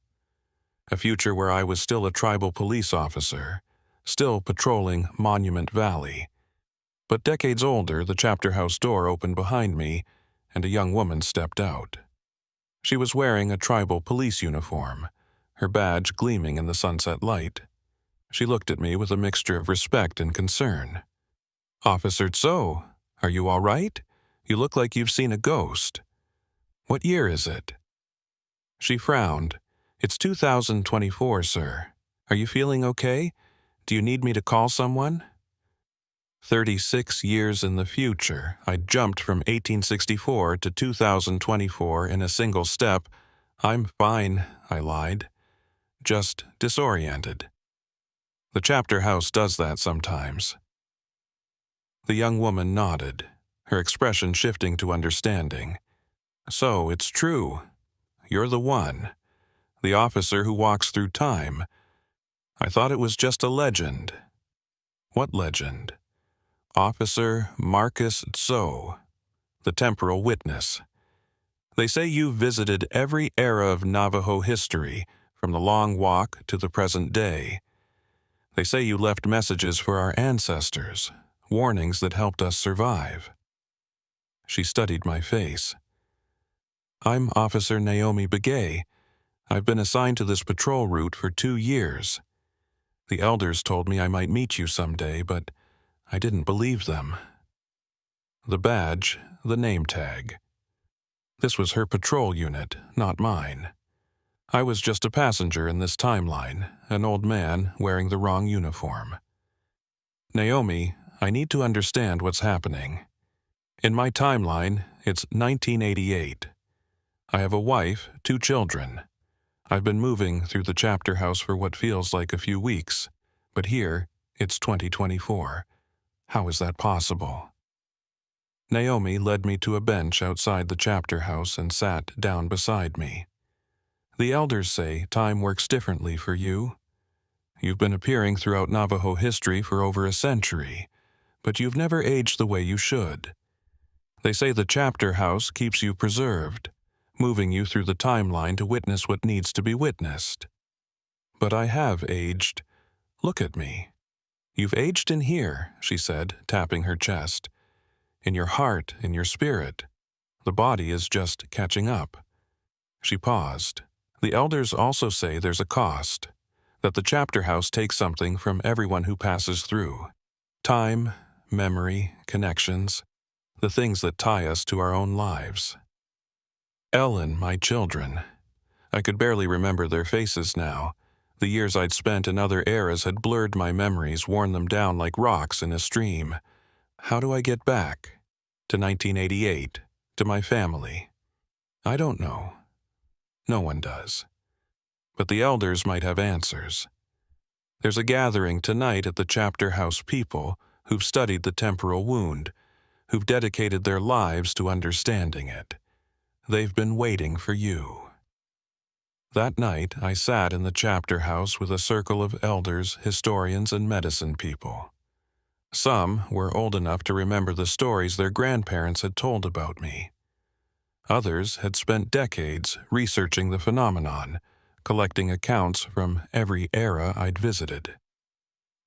A future where I was still a tribal police officer, still patrolling Monument Valley. But decades older, the chapter house door opened behind me, and a young woman stepped out. She was wearing a tribal police uniform, her badge gleaming in the sunset light. She looked at me with a mixture of respect and concern. "Officer Tso, are you all right? You look like you've seen a ghost. What year is it?" She frowned. "It's 2024, sir. Are you feeling okay? Do you need me to call someone?" 36 years in the future, I jumped from 1864 to 2024 in a single step. "I'm fine," I lied. "Just disoriented." The chapter house does that sometimes. The young woman nodded, her expression shifting to understanding. "So, it's true. You're the one. The officer who walks through time. I thought it was just a legend." "What legend?" "Officer Marcus Tso, the temporal witness. They say you visited every era of Navajo history, from the Long Walk to the present day. They say you left messages for our ancestors, warnings that helped us survive." She studied my face. "I'm Officer Naomi Begay. I've been assigned to this patrol route for 2 years. The elders told me I might meet you someday, but I didn't believe them." The badge, the name tag. This was her patrol unit, not mine. I was just a passenger in this timeline, an old man wearing the wrong uniform. "Naomi, I need to understand what's happening. In my timeline, it's 1988. I have a wife, 2 children. I've been moving through the chapter house for what feels like a few weeks, but here, it's 2024. How is that possible?" Naomi led me to a bench outside the chapter house and sat down beside me. "The elders say time works differently for you. You've been appearing throughout Navajo history for over a century, but you've never aged the way you should. They say the chapter house keeps you preserved, moving you through the timeline to witness what needs to be witnessed. But I have aged. Look at me. You've aged in here," she said, tapping her chest. "In your heart, in your spirit. The body is just catching up." She paused. "The elders also say there's a cost, that the chapter house takes something from everyone who passes through. Time, memory, connections, the things that tie us to our own lives. Ellen, my children. I could barely remember their faces now. The years I'd spent in other eras had blurred my memories, worn them down like rocks in a stream. How do I get back? To 1988, to my family? I don't know. No one does. But the elders might have answers. There's a gathering tonight at the chapter house people who've studied the temporal wound, who've dedicated their lives to understanding it. They've been waiting for you." That night, I sat in the chapter house with a circle of elders, historians, and medicine people. Some were old enough to remember the stories their grandparents had told about me. Others had spent decades researching the phenomenon, collecting accounts from every era I'd visited.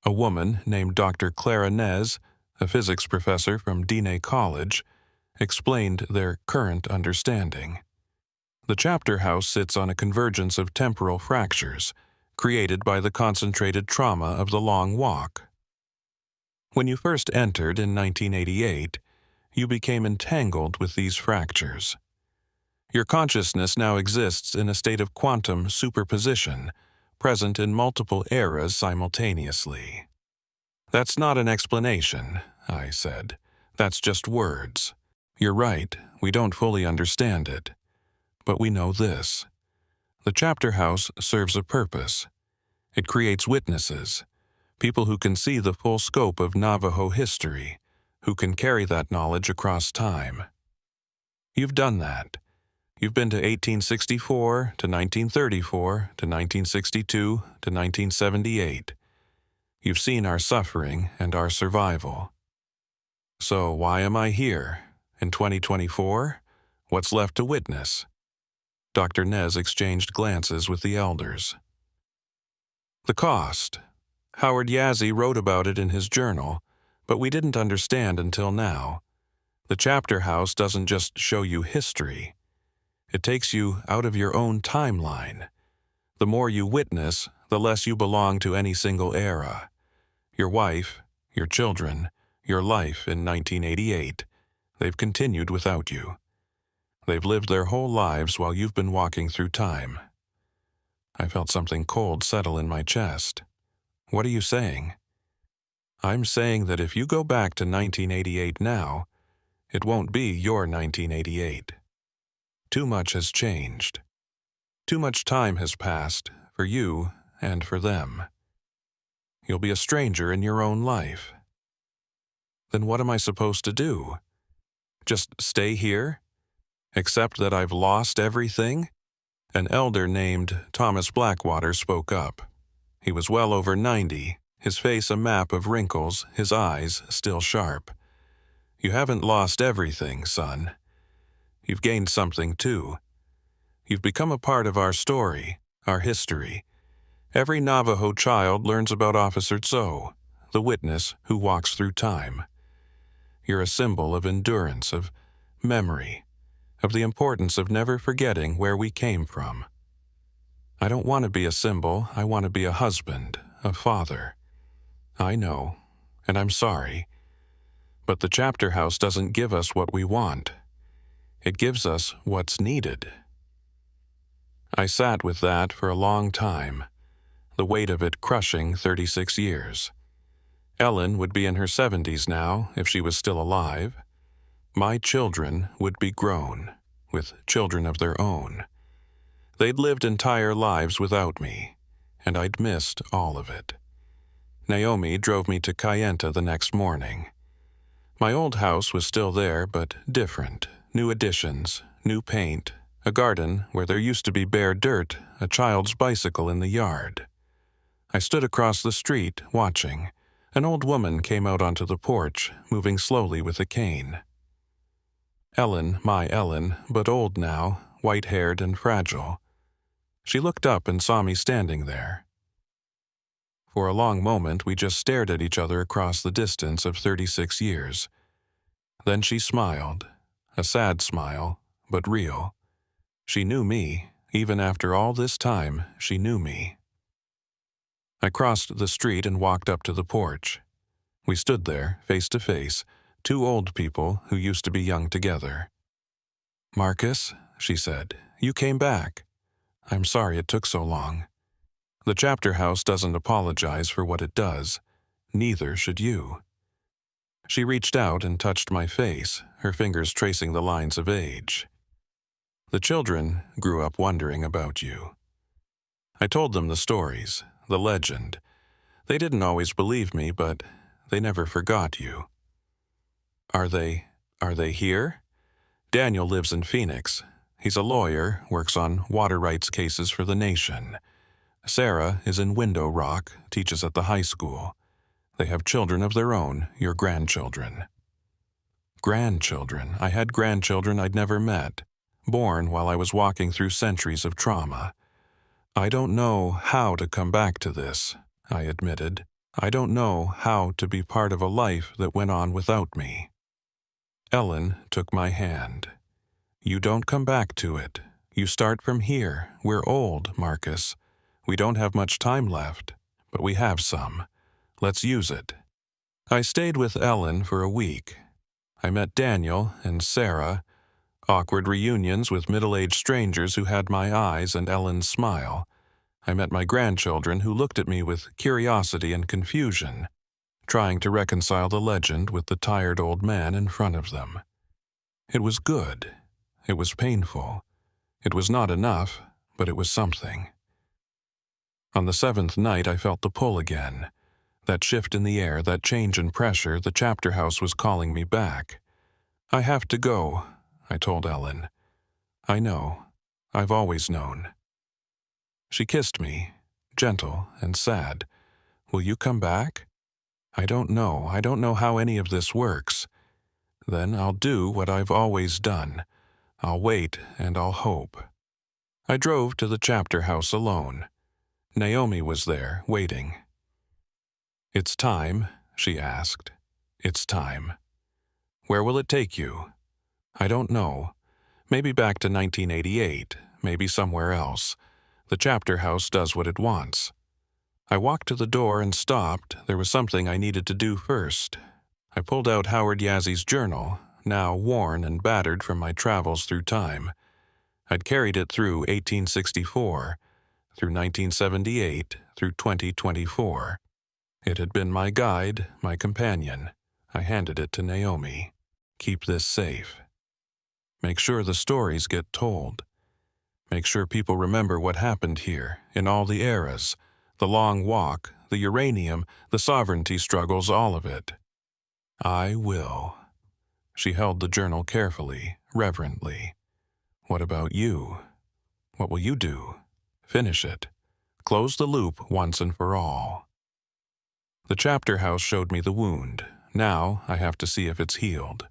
A woman named Dr. Clara Nez, a physics professor from Diné College, explained their current understanding. The chapter house sits on a convergence of temporal fractures, created by the concentrated trauma of the Long Walk. When you first entered in 1988, you became entangled with these fractures. Your consciousness now exists in a state of quantum superposition, present in multiple eras simultaneously. "That's not an explanation," I said. "That's just words. You're right, we don't fully understand it. But we know this. The chapter house serves a purpose. It creates witnesses, people who can see the full scope of Navajo history, who can carry that knowledge across time. You've done that. You've been to 1864, to 1934, to 1962, to 1978. You've seen our suffering and our survival. So why am I here? In 2024? What's left to witness?" Dr. Nez exchanged glances with the elders. "The cost. Howard Yazzie wrote about it in his journal, but we didn't understand until now. The chapter house doesn't just show you history. It takes you out of your own timeline. The more you witness, the less you belong to any single era. Your wife, your children, your life in 1988, they've continued without you. They've lived their whole lives while you've been walking through time. I felt something cold settle in my chest. What are you saying? I'm saying that if you go back to 1988 now, it won't be your 1988. Too much has changed. Too much time has passed for you and for them. You'll be a stranger in your own life. Then what am I supposed to do? Just stay here? Accept that I've lost everything? An elder named Thomas Blackwater spoke up. He was well over 90, his face a map of wrinkles, his eyes still sharp. You haven't lost everything, son. You've gained something too. You've become a part of our story, our history. Every Navajo child learns about Officer Tso, the witness who walks through time. You're a symbol of endurance, of memory, of the importance of never forgetting where we came from. I don't want to be a symbol, I want to be a husband, a father. I know, and I'm sorry. But the chapter house doesn't give us what we want. It gives us what's needed. I sat with that for a long time, the weight of it crushing 36 years. Ellen would be in her 70s now if she was still alive. My children would be grown, with children of their own. They'd lived entire lives without me, and I'd missed all of it. Naomi drove me to Kayenta the next morning. My old house was still there, but different. New additions, new paint, a garden where there used to be bare dirt, a child's bicycle in the yard. I stood across the street, watching. An old woman came out onto the porch, moving slowly with a cane. Ellen, my Ellen, but old now, white-haired and fragile. She looked up and saw me standing there. For a long moment, we just stared at each other across the distance of 36 years. Then she smiled, a sad smile, but real. She knew me. Even after all this time, she knew me. I crossed the street and walked up to the porch. We stood there, face to face, two old people who used to be young together. "Marcus," she said, "you came back. I'm sorry it took so long. The chapter house doesn't apologize for what it does. Neither should you." She reached out and touched my face, her fingers tracing the lines of age. "The children grew up wondering about you." I told them the stories, the legend. They didn't always believe me, but they never forgot you. Are they here? Daniel lives in Phoenix. He's a lawyer, works on water rights cases for the nation. Sarah is in Window Rock, teaches at the high school. They have children of their own, your grandchildren. Grandchildren. I had grandchildren I'd never met, born while I was walking through centuries of trauma. I don't know how to come back to this, I admitted. I don't know how to be part of a life that went on without me. Ellen took my hand. "You don't come back to it. You start from here. We're old, Marcus. We don't have much time left, but we have some. Let's use it." I stayed with Ellen for a week. I met Daniel and Sarah, awkward reunions with middle-aged strangers who had my eyes and Ellen's smile. I met my grandchildren who looked at me with curiosity and confusion, trying to reconcile the legend with the tired old man in front of them. It was good. It was painful. It was not enough, but it was something. On the 7th night, I felt the pull again. That shift in the air, that change in pressure, the chapter house was calling me back. "I have to go," I told Ellen. "I know. I've always known." She kissed me, gentle and sad. "Will you come back?" I don't know. I don't know how any of this works." "Then I'll do what I've always done. I'll wait and I'll hope." I drove to the chapter house alone. Naomi was there, waiting. "It's time," she asked. "It's time. Where will it take you?" "I don't know. Maybe back to 1988, maybe somewhere else. The chapter house does what it wants. I walked to the door and stopped. There was something I needed to do first. I pulled out Howard Yazzi's journal, now worn and battered from my travels through time. I'd carried it through 1864, through 1978, through 2024. It had been my guide, my companion. I handed it to Naomi. Keep this safe. Make sure the stories get told. Make sure people remember what happened here, in all the eras, the long walk, the uranium, the sovereignty struggles, all of it. I will. She held the journal carefully, reverently. What about you? What will you do? Finish it. Close the loop once and for all. The chapter house showed me the wound. Now I have to see if it's healed.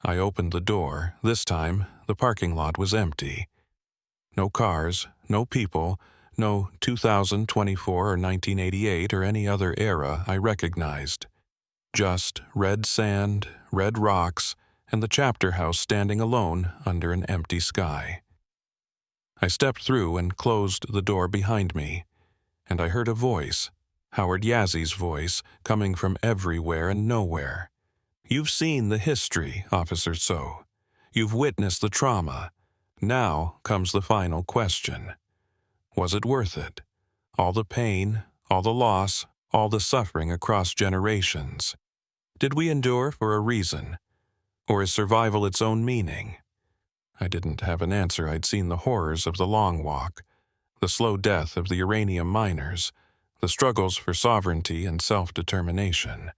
I opened the door. This time, the parking lot was empty. No cars, no people, no 2024 or 1988 or any other era I recognized. Just red sand, red rocks, and the chapter house standing alone under an empty sky. I stepped through and closed the door behind me, and I heard a voice, Howard Yazzi's voice, coming from everywhere and nowhere. You've seen the history, Officer So. You've witnessed the trauma. Now comes the final question. Was it worth it? All the pain, all the loss, all the suffering across generations. Did we endure for a reason? Or is survival its own meaning? I didn't have an answer. I'd seen the horrors of the long walk, the slow death of the uranium miners, the struggles for sovereignty and self-determination.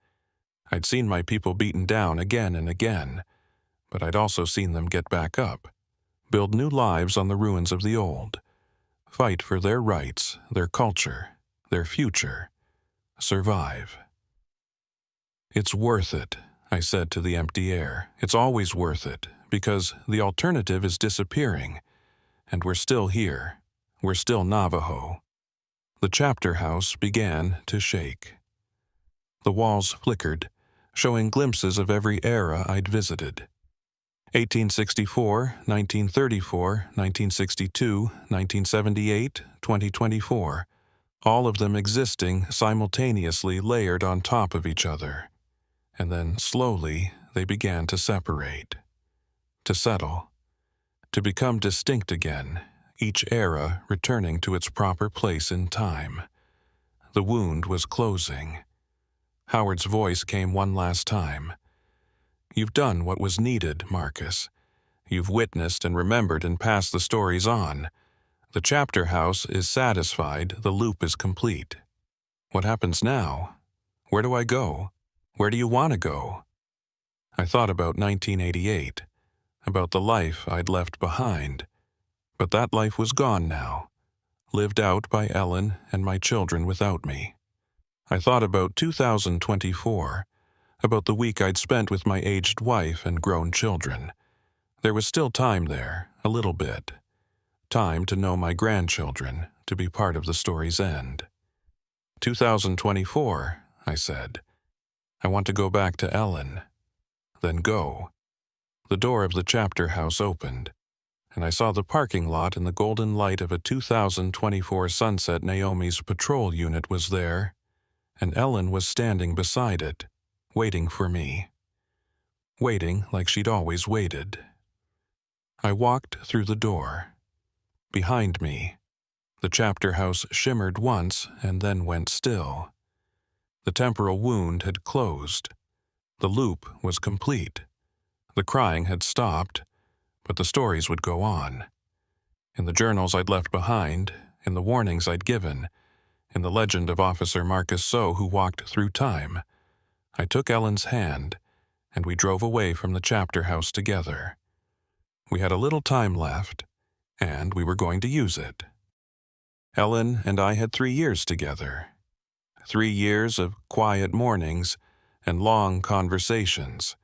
I'd seen my people beaten down again and again, but I'd also seen them get back up, build new lives on the ruins of the old, fight for their rights, their culture, their future, survive. It's worth it, I said to the empty air. It's always worth it, because the alternative is disappearing, and we're still here. We're still Navajo. The chapter house began to shake. The walls flickered, showing glimpses of every era I'd visited. 1864, 1934, 1962, 1978, 2024, all of them existing simultaneously layered on top of each other. And then, slowly, they began to separate, to settle, to become distinct again, each era returning to its proper place in time. The wound was closing. Howard's voice came one last time. You've done what was needed, Marcus. You've witnessed and remembered and passed the stories on. The chapter house is satisfied, the loop is complete. What happens now? Where do I go? Where do you want to go? I thought about 1988, about the life I'd left behind. But that life was gone now, lived out by Ellen and my children without me. I thought about 2024, about the week I'd spent with my aged wife and grown children. There was still time there, a little bit. Time to know my grandchildren, to be part of the story's end. 2024, I said. I want to go back to Ellen. Then go. The door of the chapter house opened, and I saw the parking lot in the golden light of a 2024 sunset. Naomi's patrol unit was there, and Ellen was standing beside it, waiting for me. Waiting like she'd always waited. I walked through the door. Behind me, the chapter house shimmered once and then went still. The temporal wound had closed. The loop was complete. The crying had stopped, but the stories would go on. In the journals I'd left behind, in the warnings I'd given, in the legend of Officer Marcus So who walked through time, I took Ellen's hand, and we drove away from the chapter house together. We had a little time left, and we were going to use it. Ellen and I had 3 years together. 3 years of quiet mornings and long conversations,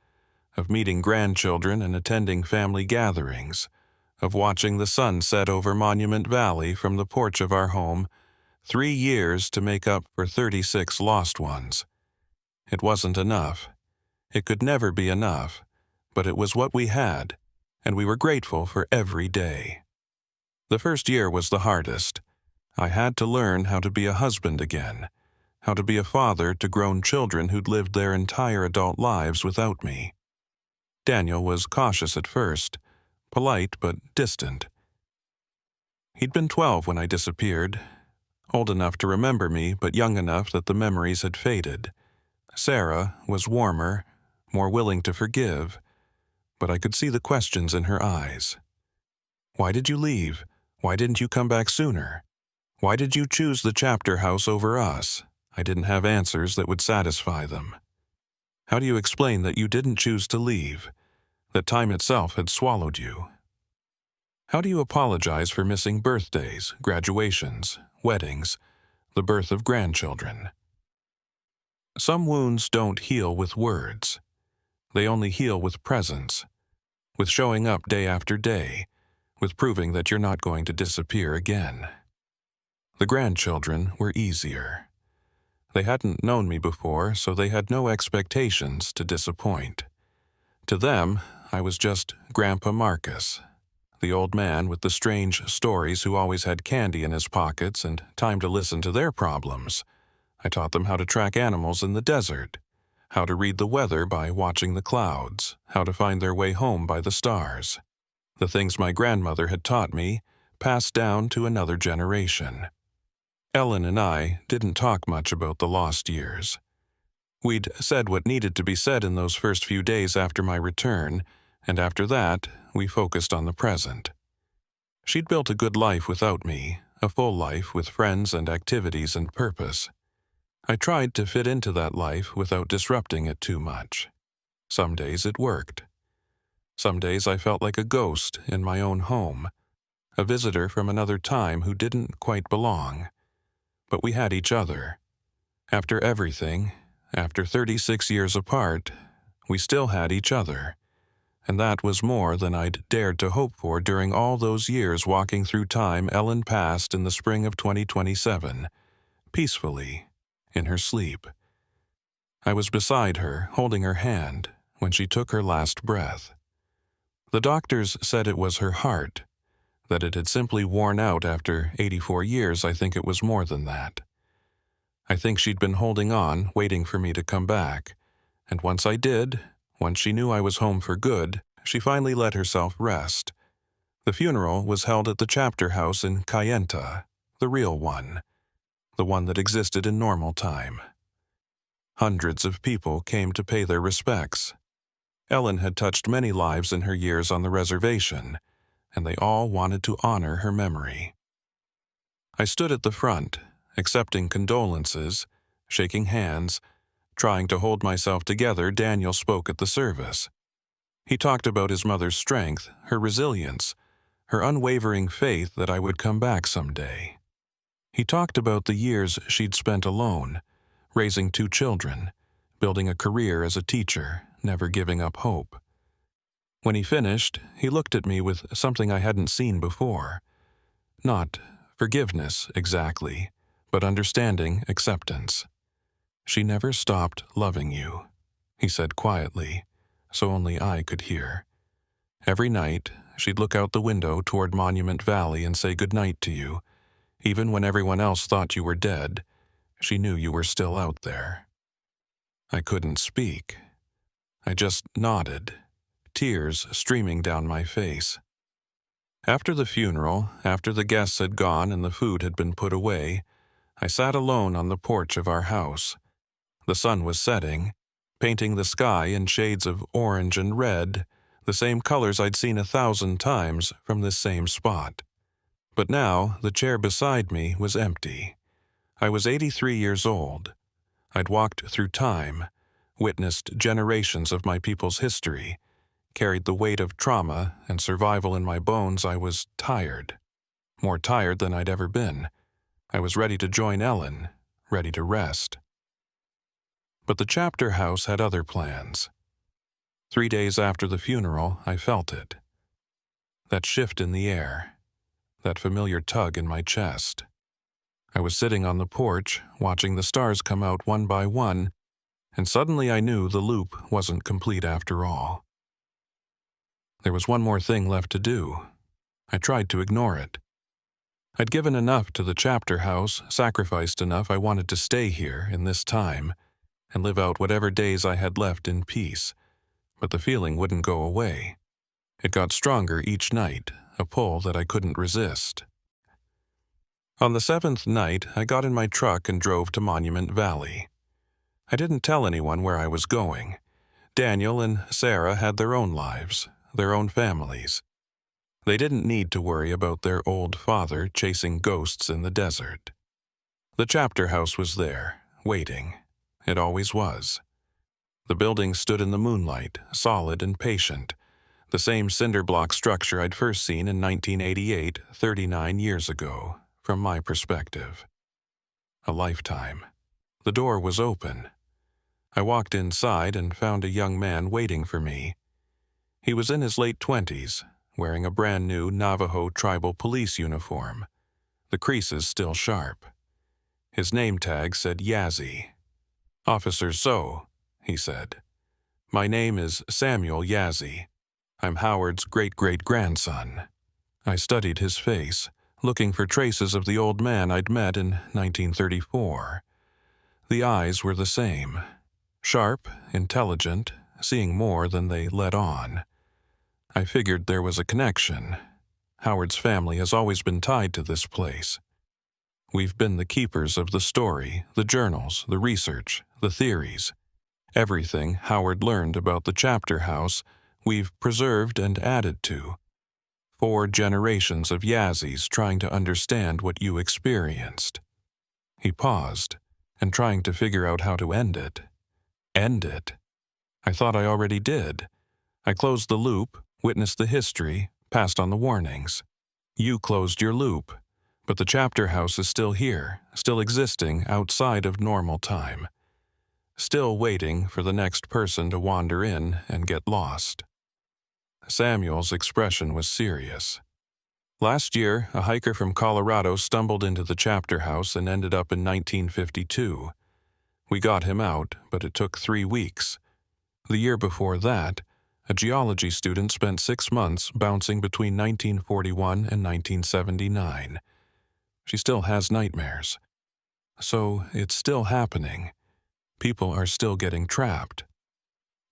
of meeting grandchildren and attending family gatherings, of watching the sun set over Monument Valley from the porch of our home. 3 years to make up for 36 lost ones. It wasn't enough. It could never be enough, but it was what we had, and we were grateful for every day. The first year was the hardest. I had to learn how to be a husband again, how to be a father to grown children who'd lived their entire adult lives without me. Daniel was cautious at first, polite but distant. He'd been 12 when I disappeared, old enough to remember me but young enough that the memories had faded. Sarah was warmer, more willing to forgive, but I could see the questions in her eyes. Why did you leave? Why didn't you come back sooner? Why did you choose the chapter house over us? I didn't have answers that would satisfy them. How do you explain that you didn't choose to leave, that time itself had swallowed you? How do you apologize for missing birthdays, graduations, weddings, the birth of grandchildren? Some wounds don't heal with words. They only heal with presence, with showing up day after day, with proving that you're not going to disappear again. The grandchildren were easier. They hadn't known me before, so they had no expectations to disappoint. To them, I was just Grandpa Marcus, the old man with the strange stories who always had candy in his pockets and time to listen to their problems. I taught them how to track animals in the desert, how to read the weather by watching the clouds, how to find their way home by the stars. The things my grandmother had taught me passed down to another generation. Ellen and I didn't talk much about the lost years. We'd said what needed to be said in those first few days after my return, and after that, we focused on the present. She'd built a good life without me, a full life with friends and activities and purpose. I tried to fit into that life without disrupting it too much. Some days it worked. Some days I felt like a ghost in my own home, a visitor from another time who didn't quite belong. But we had each other. After everything, after 36 years apart, we still had each other. And that was more than I'd dared to hope for during all those years walking through time Ellen passed in the spring of 2027, peacefully, in her sleep. I was beside her, holding her hand, when she took her last breath. The doctors said it was her heart, that it had simply worn out after 84 years. I think it was more than that. I think she'd been holding on, waiting for me to come back, and once I did, once she knew I was home for good, she finally let herself rest. The funeral was held at the chapter house in Kayenta, the real one, the one that existed in normal time. Hundreds of people came to pay their respects. Ellen had touched many lives in her years on the reservation, and they all wanted to honor her memory. I stood at the front, accepting condolences, shaking hands. Trying to hold myself together, Daniel spoke at the service. He talked about his mother's strength, her resilience, her unwavering faith that I would come back someday. He talked about the years she'd spent alone, raising 2 children, building a career as a teacher, never giving up hope. When he finished, he looked at me with something I hadn't seen before. Not forgiveness, exactly, but understanding, acceptance. She never stopped loving you, he said quietly, so only I could hear. Every night, she'd look out the window toward Monument Valley and say goodnight to you. Even when everyone else thought you were dead, she knew you were still out there. I couldn't speak. I just nodded, tears streaming down my face. After the funeral, after the guests had gone and the food had been put away, I sat alone on the porch of our house. The sun was setting, painting the sky in shades of orange and red, the same colors I'd seen 1,000 times from this same spot. But now the chair beside me was empty. I was 83 years old. I'd walked through time, witnessed generations of my people's history, carried the weight of trauma and survival in my bones. I was tired, more tired than I'd ever been. I was ready to join Ellen, ready to rest. But the chapter house had other plans. 3 days after the funeral, I felt it. That shift in the air, that familiar tug in my chest. I was sitting on the porch, watching the stars come out one by one, and suddenly I knew the loop wasn't complete after all. There was one more thing left to do. I tried to ignore it. I'd given enough to the chapter house, sacrificed enough I wanted to stay here in this time, and live out whatever days I had left in peace, but the feeling wouldn't go away. It got stronger each night, a pull that I couldn't resist. On the 7th night, I got in my truck and drove to Monument Valley. I didn't tell anyone where I was going. Daniel and Sarah had their own lives, their own families. They didn't need to worry about their old father chasing ghosts in the desert. The chapter house was there, waiting. It always was. The building stood in the moonlight, solid and patient, the same cinder block structure I'd first seen in 1988, 39 years ago, from my perspective. A lifetime. The door was open. I walked inside and found a young man waiting for me. He was in his late 20s, wearing a brand-new Navajo tribal police uniform, the creases still sharp. His name tag said Yazzie. "Officer Zoe," he said. "My name is Samuel Yazzie. I'm Howard's great-great-grandson." I studied his face, looking for traces of the old man I'd met in 1934. The eyes were the same. Sharp, intelligent, seeing more than they let on. I figured there was a connection. Howard's family has always been tied to this place. We've been the keepers of the story, the journals, the research, the theories. Everything Howard learned about the chapter house, we've preserved and added to. 4 generations of Yazzies trying to understand what you experienced. He paused, and trying to figure out how to end it. End it? I thought I already did. I closed the loop, witnessed the history, passed on the warnings. You closed your loop, but the chapter house is still here, still existing outside of normal time. Still waiting for the next person to wander in and get lost. Samuel's expression was serious. Last year, a hiker from Colorado stumbled into the chapter house and ended up in 1952. We got him out, but it took 3 weeks. The year before that, a geology student spent 6 months bouncing between 1941 and 1979. She still has nightmares. So it's still happening. People are still getting trapped.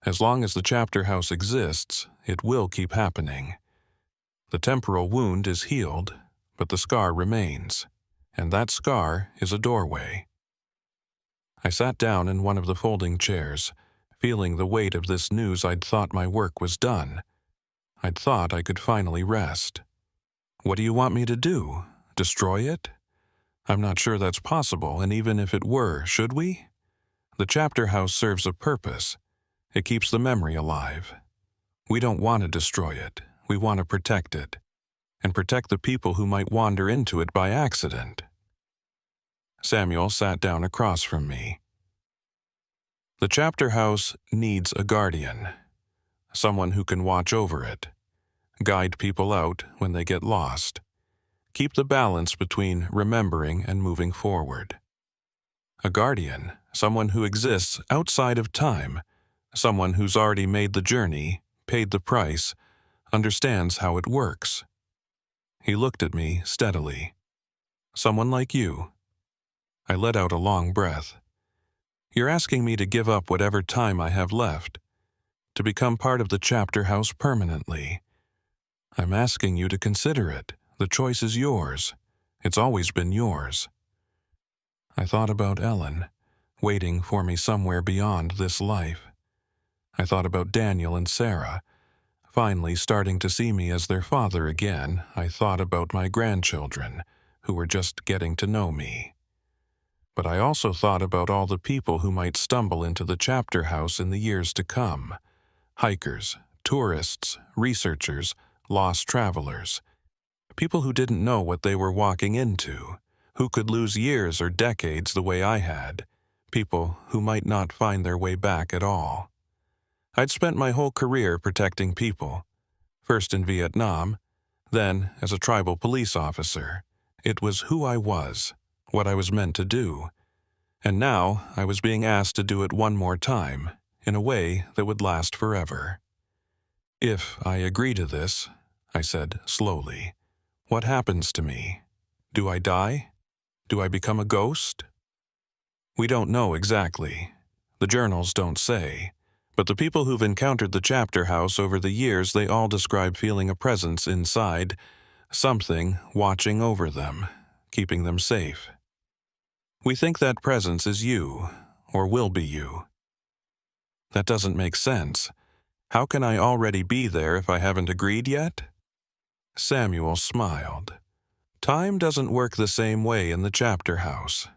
As long as the chapter house exists, it will keep happening. The temporal wound is healed, but the scar remains, and that scar is a doorway. I sat down in one of the folding chairs, feeling the weight of this news. I'd thought my work was done. I'd thought I could finally rest. What do you want me to do? Destroy it? I'm not sure that's possible, and even if it were, should we? The chapter house serves a purpose. It keeps the memory alive. We don't want to destroy it. We want to protect it, and protect the people who might wander into it by accident. Samuel sat down across from me. The chapter house needs a guardian, someone who can watch over it, guide people out when they get lost, keep the balance between remembering and moving forward. A guardian, someone who exists outside of time, someone who's already made the journey, paid the price, understands how it works. He looked at me steadily. Someone like you. I let out a long breath. You're asking me to give up whatever time I have left, to become part of the chapter house permanently. I'm asking you to consider it. The choice is yours. It's always been yours. I thought about Ellen, waiting for me somewhere beyond this life. I thought about Daniel and Sarah, finally starting to see me as their father again. I thought about my grandchildren, who were just getting to know me. But I also thought about all the people who might stumble into the chapter house in the years to come. Hikers, tourists, researchers, lost travelers. People who didn't know what they were walking into, who could lose years or decades the way I had. People who might not find their way back at all. I'd spent my whole career protecting people, first in Vietnam, then as a tribal police officer. It was who I was, what I was meant to do, and now I was being asked to do it one more time, in a way that would last forever. If I agree to this, I said slowly, what happens to me? Do I die? Do I become a ghost? We don't know exactly. The journals don't say. But the people who've encountered the chapter house over the years, they all describe feeling a presence inside, something watching over them, keeping them safe. We think that presence is you, or will be you. That doesn't make sense. How can I already be there if I haven't agreed yet? Samuel smiled. Time doesn't work the same way in the chapter house.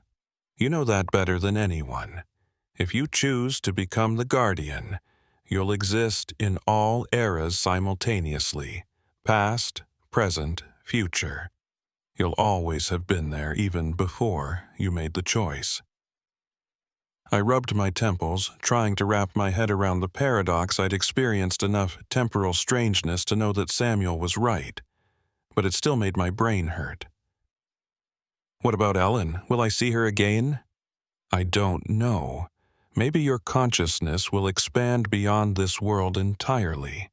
You know that better than anyone. If you choose to become the guardian, you'll exist in all eras simultaneously, past, present, future. You'll always have been there even before you made the choice. I rubbed my temples, trying to wrap my head around the paradox. I'd experienced enough temporal strangeness to know that Samuel was right, but it still made my brain hurt. What about Ellen? Will I see her again? I don't know. Maybe your consciousness will expand beyond this world entirely.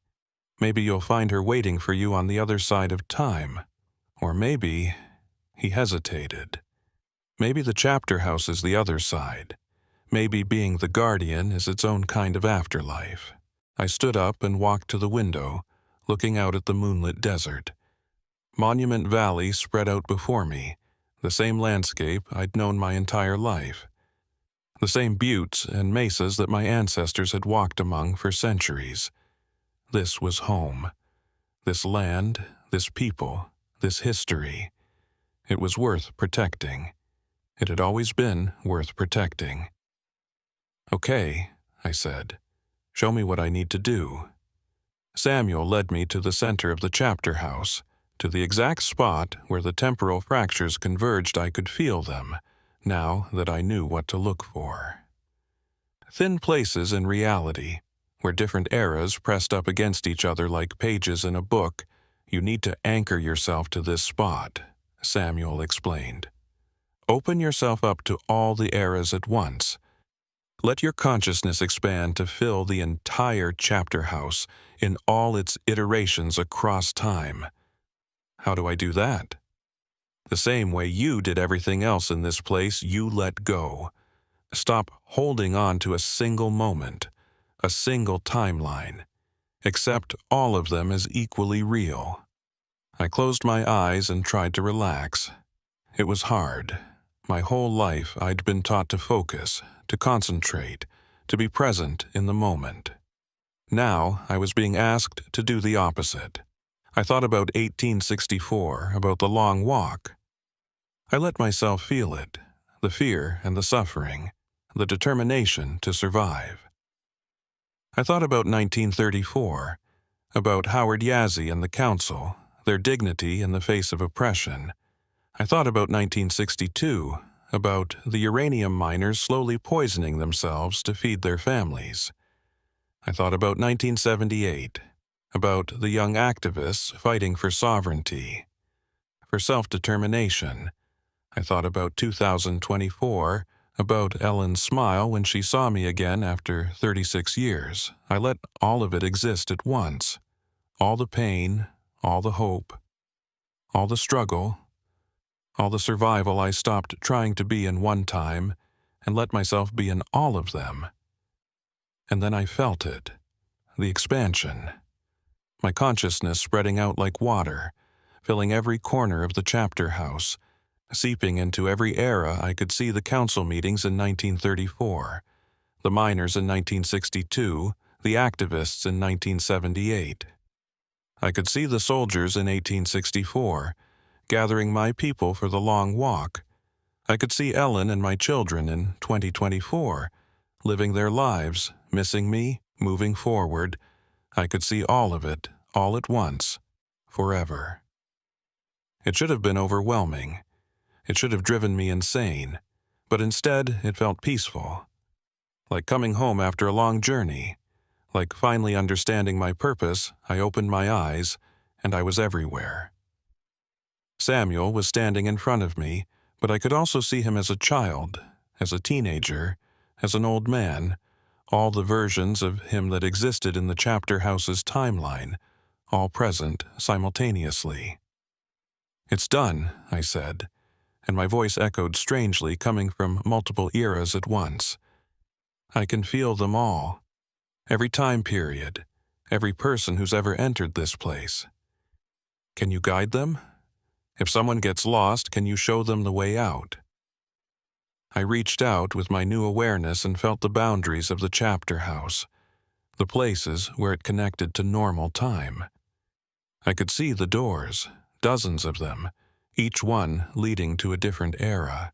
Maybe you'll find her waiting for you on the other side of time. Or maybe, he hesitated. Maybe the chapter house is the other side. Maybe being the guardian is its own kind of afterlife. I stood up and walked to the window, looking out at the moonlit desert. Monument Valley spread out before me, the same landscape I'd known my entire life. The same buttes and mesas that my ancestors had walked among for centuries. This was home. This land, this people, this history. It was worth protecting. It had always been worth protecting. Okay, I said. Show me what I need to do. Samuel led me to the center of the chapter house, to the exact spot where the temporal fractures converged. I could feel them, now that I knew what to look for. Thin places in reality, where different eras pressed up against each other like pages in a book. You need to anchor yourself to this spot, Samuel explained. Open yourself up to all the eras at once. Let your consciousness expand to fill the entire chapter house in all its iterations across time. How do I do that? The same way you did everything else in this place, you let go. Stop holding on to a single moment, a single timeline. Accept all of them as equally real. I closed my eyes and tried to relax. It was hard. My whole life I'd been taught to focus, to concentrate, to be present in the moment. Now I was being asked to do the opposite. I thought about 1864, about the long walk. I let myself feel it, the fear and the suffering, the determination to survive. I thought about 1934, about Howard Yazzie and the Council, their dignity in the face of oppression. I thought about 1962, about the uranium miners slowly poisoning themselves to feed their families. I thought about 1978, about the young activists fighting for sovereignty, for self-determination. I thought about 2024, about Ellen's smile when she saw me again after 36 years. I let all of it exist at once. All the pain, all the hope, all the struggle, all the survival. I stopped trying to be in one time and let myself be in all of them. And then I felt it, the expansion. My consciousness spreading out like water, filling every corner of the chapter house, seeping into every era. I could see the council meetings in 1934, the miners in 1962, the activists in 1978. I could see the soldiers in 1864, gathering my people for the long walk. I could see Ellen and my children in 2024, living their lives, missing me, moving forward. I could see all of it, all at once, forever. It should have been overwhelming. It should have driven me insane, but instead it felt peaceful. Like coming home after a long journey. Like finally understanding my purpose, I opened my eyes, and I was everywhere. Samuel was standing in front of me, but I could also see him as a child, as a teenager, as an old man, all the versions of him that existed in the chapter house's timeline, all present simultaneously. "It's done," I said, and my voice echoed strangely, coming from multiple eras at once. "I can feel them all. Every time period, every person who's ever entered this place. Can you guide them? If someone gets lost, can you show them the way out?" I reached out with my new awareness and felt the boundaries of the chapter house, the places where it connected to normal time. I could see the doors, dozens of them, each one leading to a different era.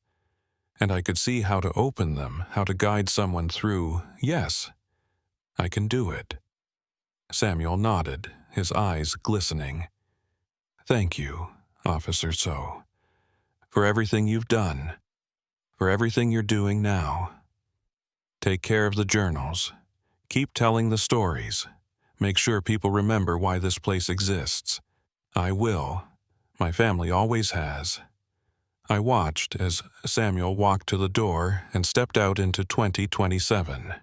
And I could see how to open them, how to guide someone through. Yes, I can do it. Samuel nodded, his eyes glistening. "Thank you, Officer So, for everything you've done, for everything you're doing now. Take care of the journals. Keep telling the stories. Make sure people remember why this place exists. I will. My family always has." I watched as Samuel walked to the door and stepped out into 2027.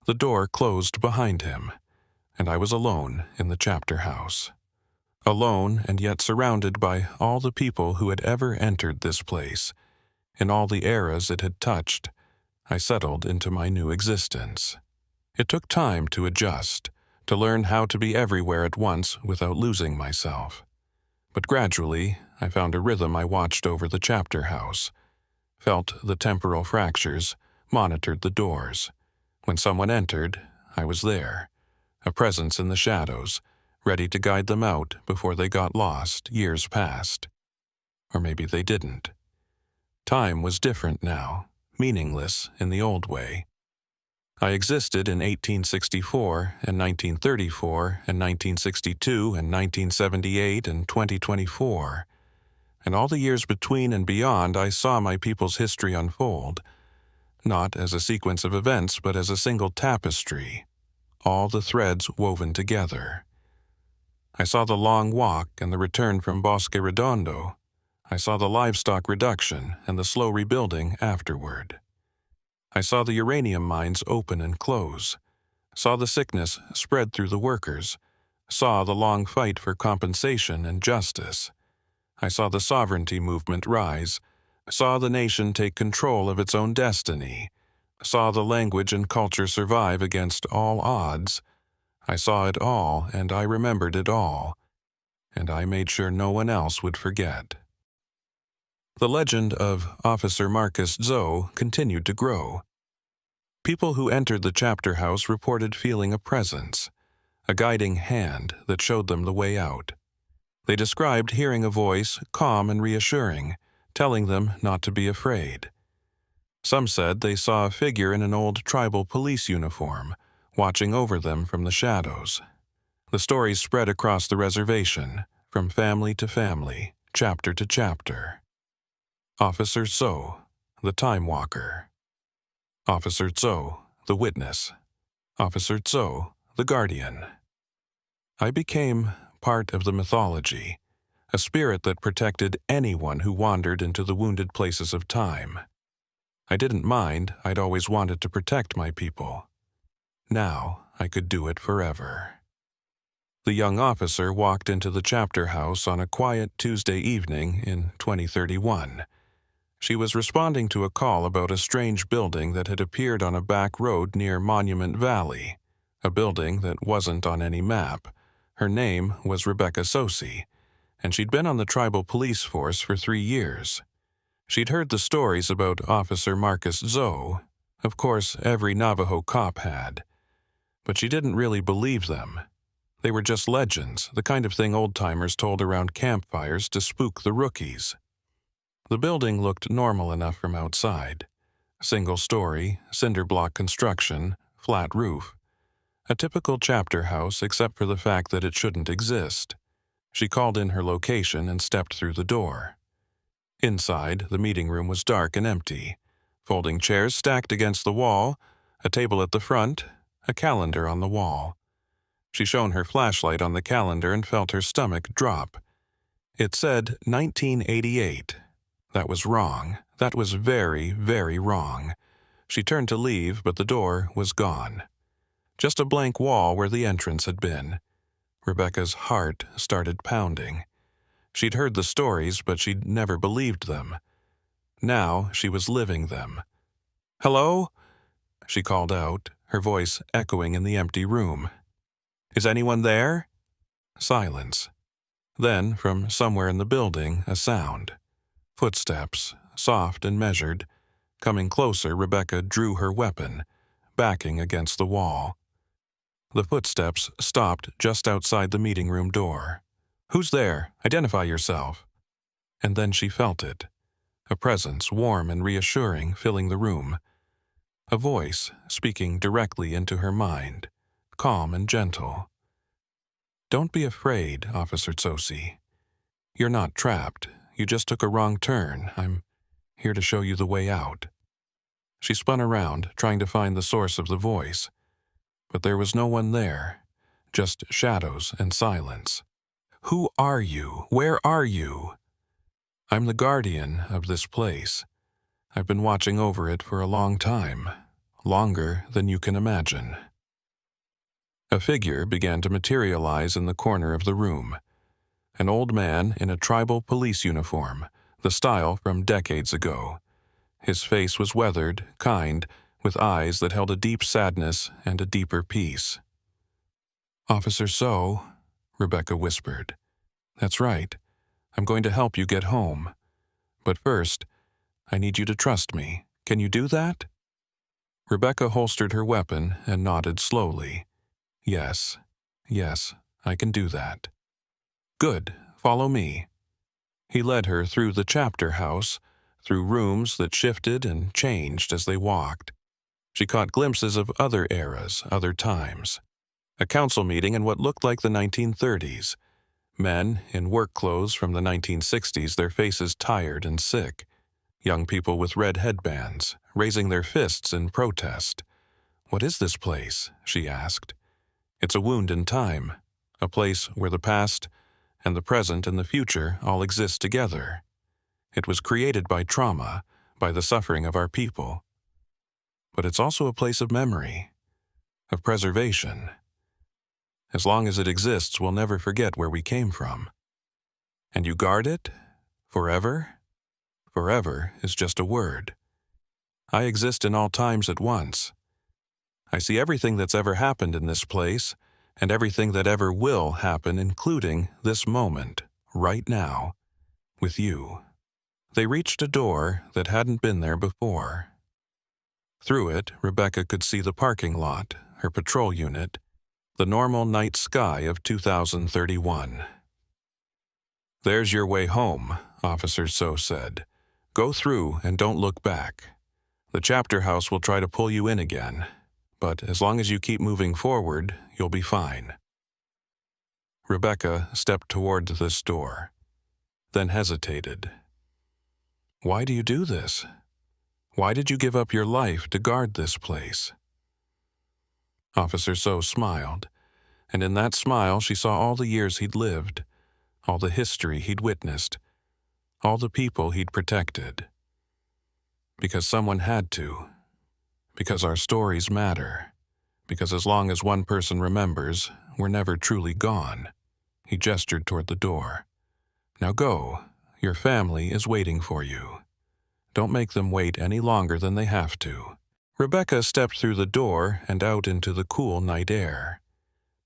The door closed behind him, and I was alone in the chapter house. Alone and yet surrounded by all the people who had ever entered this place. In all the eras it had touched, I settled into my new existence. It took time to adjust, to learn how to be everywhere at once without losing myself. But gradually, I found a rhythm. I watched over the chapter house, felt the temporal fractures, monitored the doors. When someone entered, I was there, a presence in the shadows, ready to guide them out before they got lost. Years passed. Or maybe they didn't. Time was different now, meaningless in the old way. I existed in 1864 and 1934 and 1962 and 1978 and 2024. And all the years between and beyond, I saw my people's history unfold, not as a sequence of events, but as a single tapestry, all the threads woven together. I saw the long walk and the return from Bosque Redondo. I saw the livestock reduction and the slow rebuilding afterward. I saw the uranium mines open and close, saw the sickness spread through the workers, saw the long fight for compensation and justice. I saw the sovereignty movement rise, saw the nation take control of its own destiny, saw the language and culture survive against all odds. I saw it all, and I remembered it all, and I made sure no one else would forget. The legend of Officer Marcus Zoe continued to grow. People who entered the chapter house reported feeling a presence, a guiding hand that showed them the way out. They described hearing a voice, calm and reassuring, telling them not to be afraid. Some said they saw a figure in an old tribal police uniform, watching over them from the shadows. The stories spread across the reservation, from family to family, chapter to chapter. Officer So, the Time Walker. Officer So, the Witness. Officer So, the Guardian. I became part of the mythology, a spirit that protected anyone who wandered into the wounded places of time. I didn't mind. I'd always wanted to protect my people. Now I could do it forever. The young officer walked into the chapter house on a quiet Tuesday evening in 2031. She was responding to a call about a strange building that had appeared on a back road near Monument Valley, a building that wasn't on any map. Her name was Rebecca Sosi, and she'd been on the tribal police force for 3 years. She'd heard the stories about Officer Marcus Zoe. Of course, every Navajo cop had. But she didn't really believe them. They were just legends, the kind of thing old-timers told around campfires to spook the rookies. The building looked normal enough from outside. Single-story, cinder-block construction, flat roof. A typical chapter house except for the fact that it shouldn't exist. She called in her location and stepped through the door. Inside, the meeting room was dark and empty. Folding chairs stacked against the wall, a table at the front, a calendar on the wall. She shone her flashlight on the calendar and felt her stomach drop. It said 1988. That was wrong. That was very, very wrong. She turned to leave, but the door was gone. Just a blank wall where the entrance had been. Rebecca's heart started pounding. She'd heard the stories, but she'd never believed them. Now she was living them. "Hello?" she called out, her voice echoing in the empty room. "Is anyone there?" Silence. Then, from somewhere in the building, a sound. Footsteps, soft and measured. Coming closer, Rebecca drew her weapon, backing against the wall. The footsteps stopped just outside the meeting room door. "Who's there? Identify yourself." And then she felt it. A presence, warm and reassuring, filling the room. A voice speaking directly into her mind, calm and gentle. "Don't be afraid, Officer Tsosi. You're not trapped. You just took a wrong turn. I'm here to show you the way out." She spun around, trying to find the source of the voice. But there was no one there, just shadows and silence. "Who are you? Where are you?" "I'm the guardian of this place. I've been watching over it for a long time, longer than you can imagine." A figure began to materialize in the corner of the room. An old man in a tribal police uniform, the style from decades ago. His face was weathered, kind, with eyes that held a deep sadness and a deeper peace. "Officer So," Rebecca whispered. "That's right. I'm going to help you get home. But first, I need you to trust me. Can you do that?" Rebecca holstered her weapon and nodded slowly. Yes, I can do that." "Good, follow me." He led her through the chapter house, through rooms that shifted and changed as they walked. She caught glimpses of other eras, other times. A council meeting in what looked like the 1930s. Men in work clothes from the 1960s, their faces tired and sick. Young people with red headbands, raising their fists in protest. "What is this place?" she asked. "It's a wound in time, a place where the past and the present and the future all exist together. It was created by trauma, by the suffering of our people. But it's also a place of memory, of preservation. As long as it exists, we'll never forget where we came from. And you guard it? Forever? Forever is just a word. I exist in all times at once. I see everything that's ever happened in this place, and everything that ever will happen, including this moment, right now, with you." They reached a door that hadn't been there before. Through it, Rebecca could see the parking lot, her patrol unit, the normal night sky of 2031. "There's your way home," Officer So said. "Go through and don't look back. The chapter house will try to pull you in again, but as long as you keep moving forward, you'll be fine." Rebecca stepped toward this door, then hesitated. "Why do you do this? Why did you give up your life to guard this place?" Officer So smiled, and in that smile she saw all the years he'd lived, all the history he'd witnessed, all the people he'd protected. "Because someone had to. Because our stories matter. Because as long as one person remembers, we're never truly gone." He gestured toward the door. "Now go. Your family is waiting for you. Don't make them wait any longer than they have to." Rebecca stepped through the door and out into the cool night air.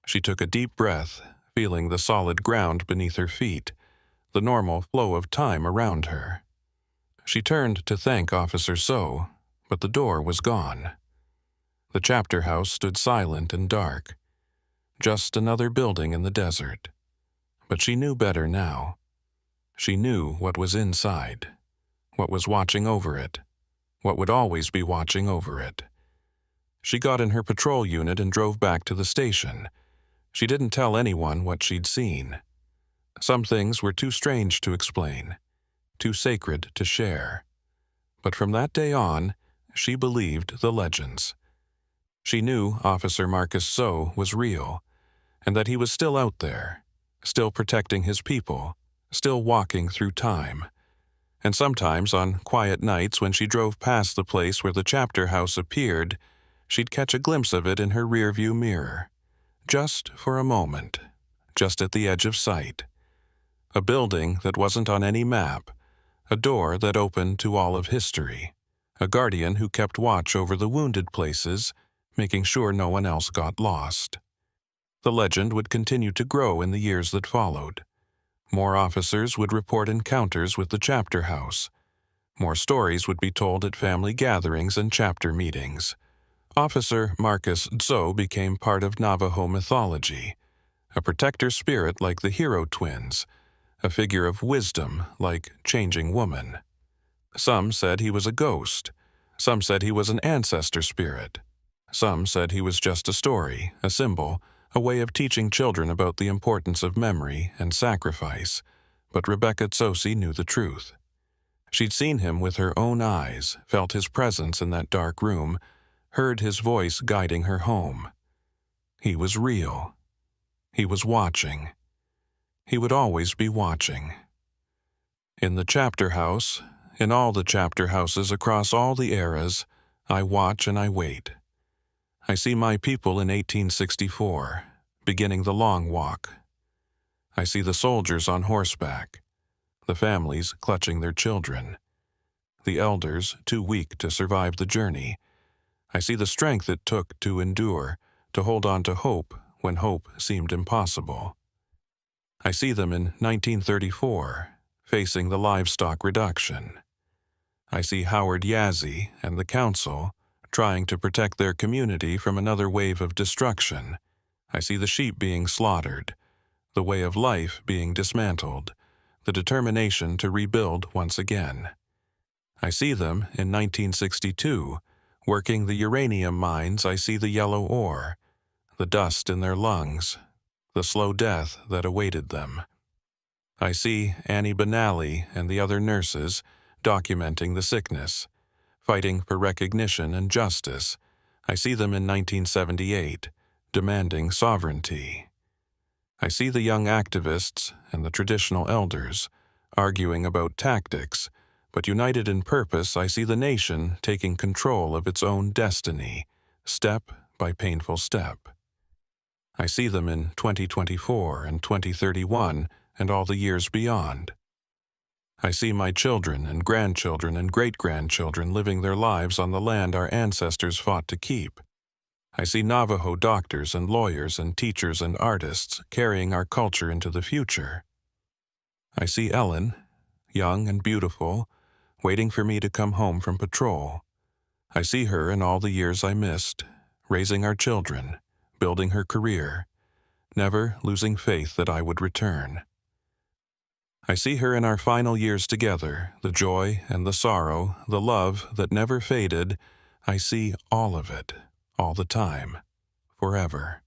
She took a deep breath, feeling the solid ground beneath her feet, the normal flow of time around her. She turned to thank Officer So, but the door was gone. The chapter house stood silent and dark, just another building in the desert. But she knew better now. She knew what was inside, what was watching over it, what would always be watching over it. She got in her patrol unit and drove back to the station. She didn't tell anyone what she'd seen. Some things were too strange to explain, too sacred to share. But from that day on, she believed the legends. She knew Officer Marcus So was real, and that he was still out there, still protecting his people, still walking through time. And sometimes on quiet nights when she drove past the place where the chapter house appeared, she'd catch a glimpse of it in her rearview mirror. Just for a moment, just at the edge of sight. A building that wasn't on any map, a door that opened to all of history, a guardian who kept watch over the wounded places, making sure no one else got lost. The legend would continue to grow in the years that followed. More officers would report encounters with the chapter house. More stories would be told at family gatherings and chapter meetings. Officer Marcus Tso became part of Navajo mythology, a protector spirit like the hero twins, a figure of wisdom like Changing Woman. Some said he was a ghost. Some said he was an ancestor spirit. Some said he was just a story, a symbol, a way of teaching children about the importance of memory and sacrifice. But Rebecca Tsosi knew the truth. She'd seen him with her own eyes, felt his presence in that dark room, heard his voice guiding her home. He was real. He was watching. He would always be watching. In the chapter house, in all the chapter houses across all the eras, I watch and I wait. I see my people in 1864, beginning the long walk. I see the soldiers on horseback, the families clutching their children, the elders too weak to survive the journey. I see the strength it took to endure, to hold on to hope when hope seemed impossible. I see them in 1934, facing the livestock reduction. I see Howard Yazzie and the council trying to protect their community from another wave of destruction. I see the sheep being slaughtered, the way of life being dismantled, the determination to rebuild once again. I see them in 1962, working the uranium mines. I see the yellow ore, the dust in their lungs, the slow death that awaited them. I see Annie Benally and the other nurses documenting the sickness, fighting for recognition and justice. I see them in 1978, demanding sovereignty. I see the young activists and the traditional elders arguing about tactics, but united in purpose. I see the nation taking control of its own destiny, step by painful step. I see them in 2024 and 2031 and all the years beyond. I see my children and grandchildren and great-grandchildren living their lives on the land our ancestors fought to keep. I see Navajo doctors and lawyers and teachers and artists carrying our culture into the future. I see Ellen, young and beautiful, waiting for me to come home from patrol. I see her in all the years I missed, raising our children, building her career, never losing faith that I would return. I see her in our final years together, the joy and the sorrow, the love that never faded. I see all of it, all the time, forever.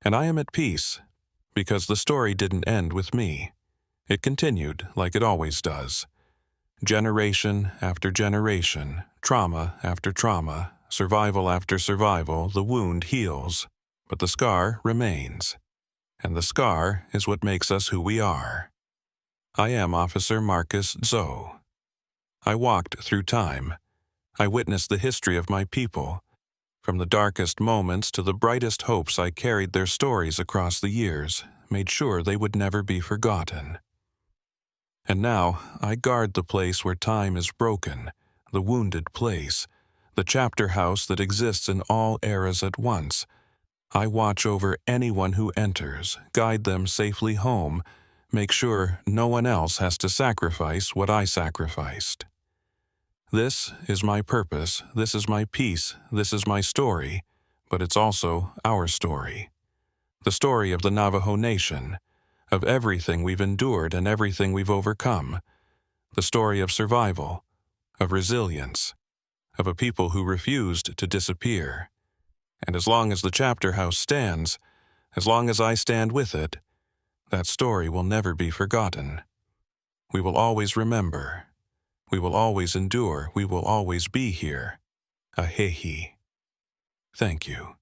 And I am at peace, because the story didn't end with me. It continued like it always does. Generation after generation, trauma after trauma, survival after survival, the wound heals, but the scar remains. And the scar is what makes us who we are. I am Officer Marcus Tso. I walked through time. I witnessed the history of my people. From the darkest moments to the brightest hopes, I carried their stories across the years, made sure they would never be forgotten. And now I guard the place where time is broken, the wounded place, the chapter house that exists in all eras at once. I watch over anyone who enters, guide them safely home, make sure no one else has to sacrifice what I sacrificed. This is my purpose, this is my peace, this is my story, but it's also our story. The story of the Navajo Nation, of everything we've endured and everything we've overcome. The story of survival, of resilience, of a people who refused to disappear. And as long as the chapter house stands, as long as I stand with it, that story will never be forgotten. We will always remember. We will always endure. We will always be here. Ahehi. Thank you.